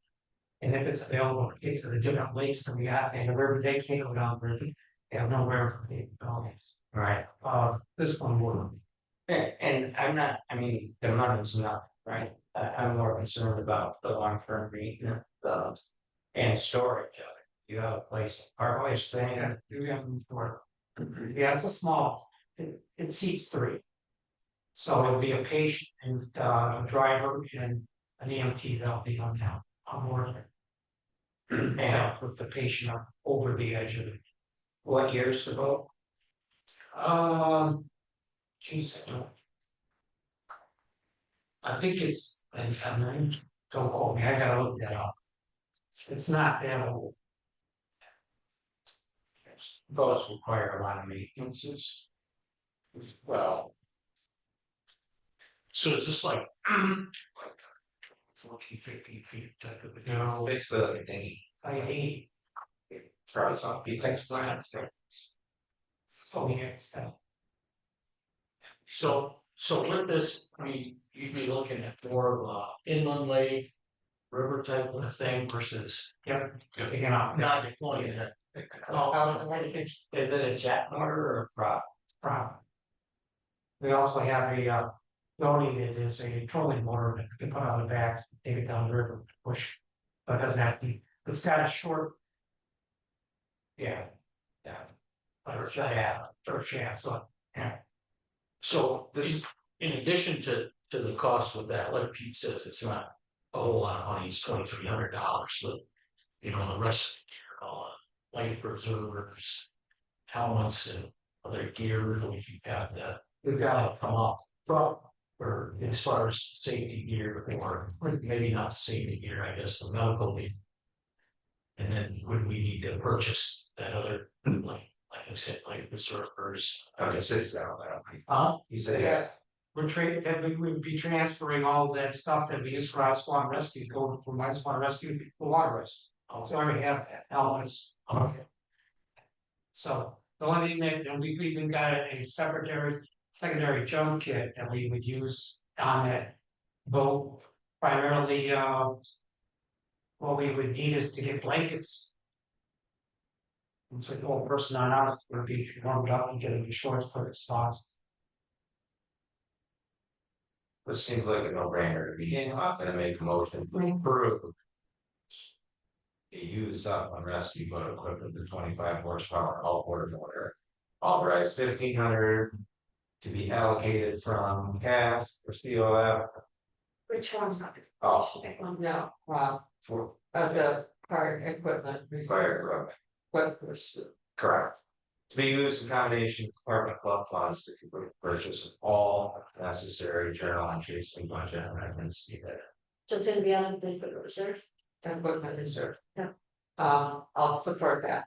And if it's available to get to the different lakes that we got, and the river, they can't go down the river, they have nowhere for the go. Right. This one will. And I'm not, I mean, the money's not, right? I'm more concerned about the long-term maintenance, and storage of it. You have a place, our always thing, you have them for. Yeah, it's a small, it seats 3. So it'll be a patient and a driver and an EMT that'll be on now, on board. And put the patient up over the edge of it. What year's the boat? Geez, I think it's, and don't quote me, I gotta look that up. It's not that old. Boats require a lot of maintenance. Well. So is this like 14, 15 feet type of a deal? Basically like a dinghy. I need. Probably something. It's like science. Oh, yeah, stuff. So with this, I mean, you'd be looking at more of a inland lake, river type of thing versus. Yep, taking out. Not deploying it. Is it a jet motor or a prop? We also have a donated is a trolling motor that we can put on the back, take it down the river, push. But it doesn't have to be, it's got a short. Yeah. Yeah. First chance, so, yeah. So this, in addition to the cost with that, like Pete says, it's not a whole lot of money, it's $2,300, but. You know, the rest of the gear, life preservers, helmets and other gear, we've got that. We've got to come up from, or as far as safety gear, or maybe not safety gear, I guess, the medical gear. And then would we need to purchase that other, like I said, life preservers? I guess it's down that. You said yes. We're trading, and we would be transferring all that stuff that we use for ice water rescue, go from ice water rescue to water rescue. So I already have that, elements. Okay. So the only thing that, and we've even got a secondary jump kit that we would use on that boat, primarily, what we would need is to get blankets. And so the whole person on ours would be warmed up and getting the shorts for its spots. This seems like a no-brainer to me, so I'm gonna make a motion to approve. A used up on rescue boat equipment with 25 horsepower, all port motor. Authorized 1,500 to be allocated from CAF or COF. Which one's not? Oh. Pick one. No, For of the part equipment. fire equipment, correct. To be used in combination with department club funds to purchase of all necessary journal entries and budget amendments needed. So it's gonna be out of the equipment reserve. Equipment reserve. Yeah. I'll support that.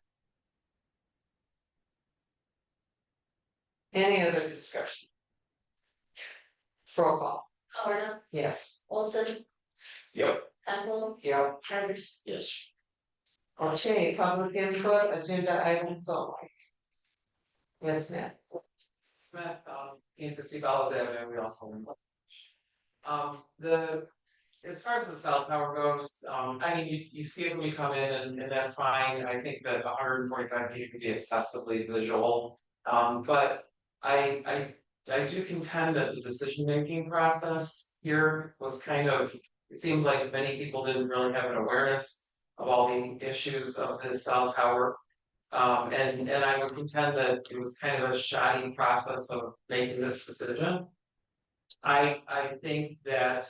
Any other discussion? Roll call, Howard, yes. Olson, Yep. Apple, Yeah. Travers. Yes. Okay, public input, agenda items only. Yes, Matt. Smith, $60 Avenue, we also. As far as the cell tower goes, I mean, you see it when you come in and that's fine, I think that 145 feet can be excessively visual. But I do contend that the decision-making process here was kind of, it seems like many people didn't really have an awareness of all the issues of the cell tower. And I would contend that it was kind of a shoddy process of making this decision. I think that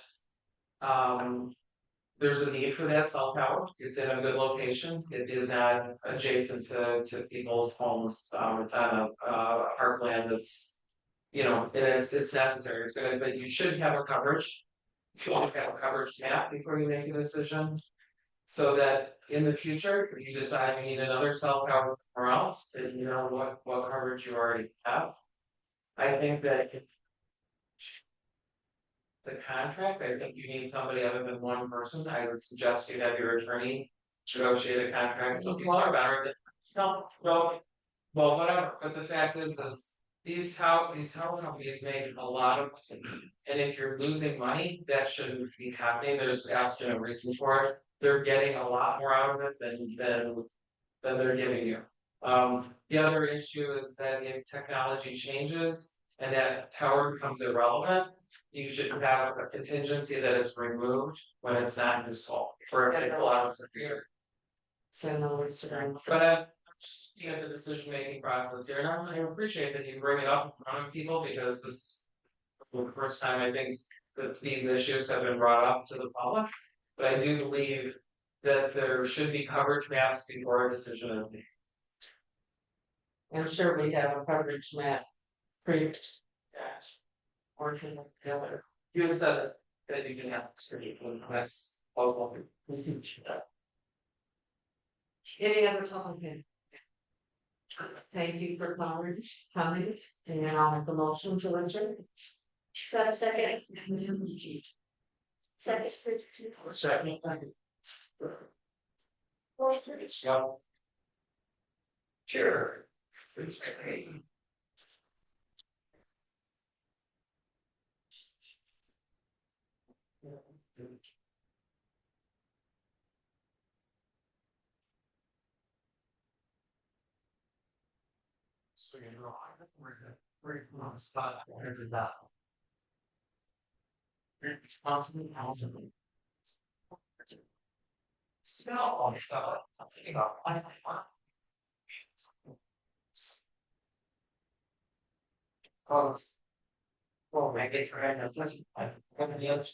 there's a need for that cell tower. It's in a good location. It is not adjacent to people's homes. It's on a parkland that's, you know, it's necessary. It's good, but you should have a coverage. You should have a coverage map before you make a decision. So that in the future, if you decide you need another cell tower somewhere else, is you know what coverage you already have. I think that the contract, I think you need somebody other than one person. I would suggest you have your attorney negotiate a contract. Some people are better than, well, whatever. But the fact is these tower companies make a lot of money. And if you're losing money, that shouldn't be happening. There's absolutely no reason for it. They're getting a lot more out of it than they're giving you. The other issue is that if technology changes and that tower becomes irrelevant, you should have a contingency that is removed when it's not useful for a people out of here. So no, it's. But just looking at the decision making process here, and I appreciate that you bring it up in front of people because this is the first time I think that these issues have been brought up to the public. But I do believe that there should be coverage maps before a decision is made. I'm sure we have a coverage map. Yes. Or should together. You had said that you can have that's also. Any other comment? Thank you for comment, and then I'll make the motion to adjourn. Got a second? Second. Second. Olson, Yep. Sure. So you know, we're on the spot, there's a dot. Responsible housing. Smell all the stuff. I'm thinking about. Cause. Well, I get to rent a place, I, the others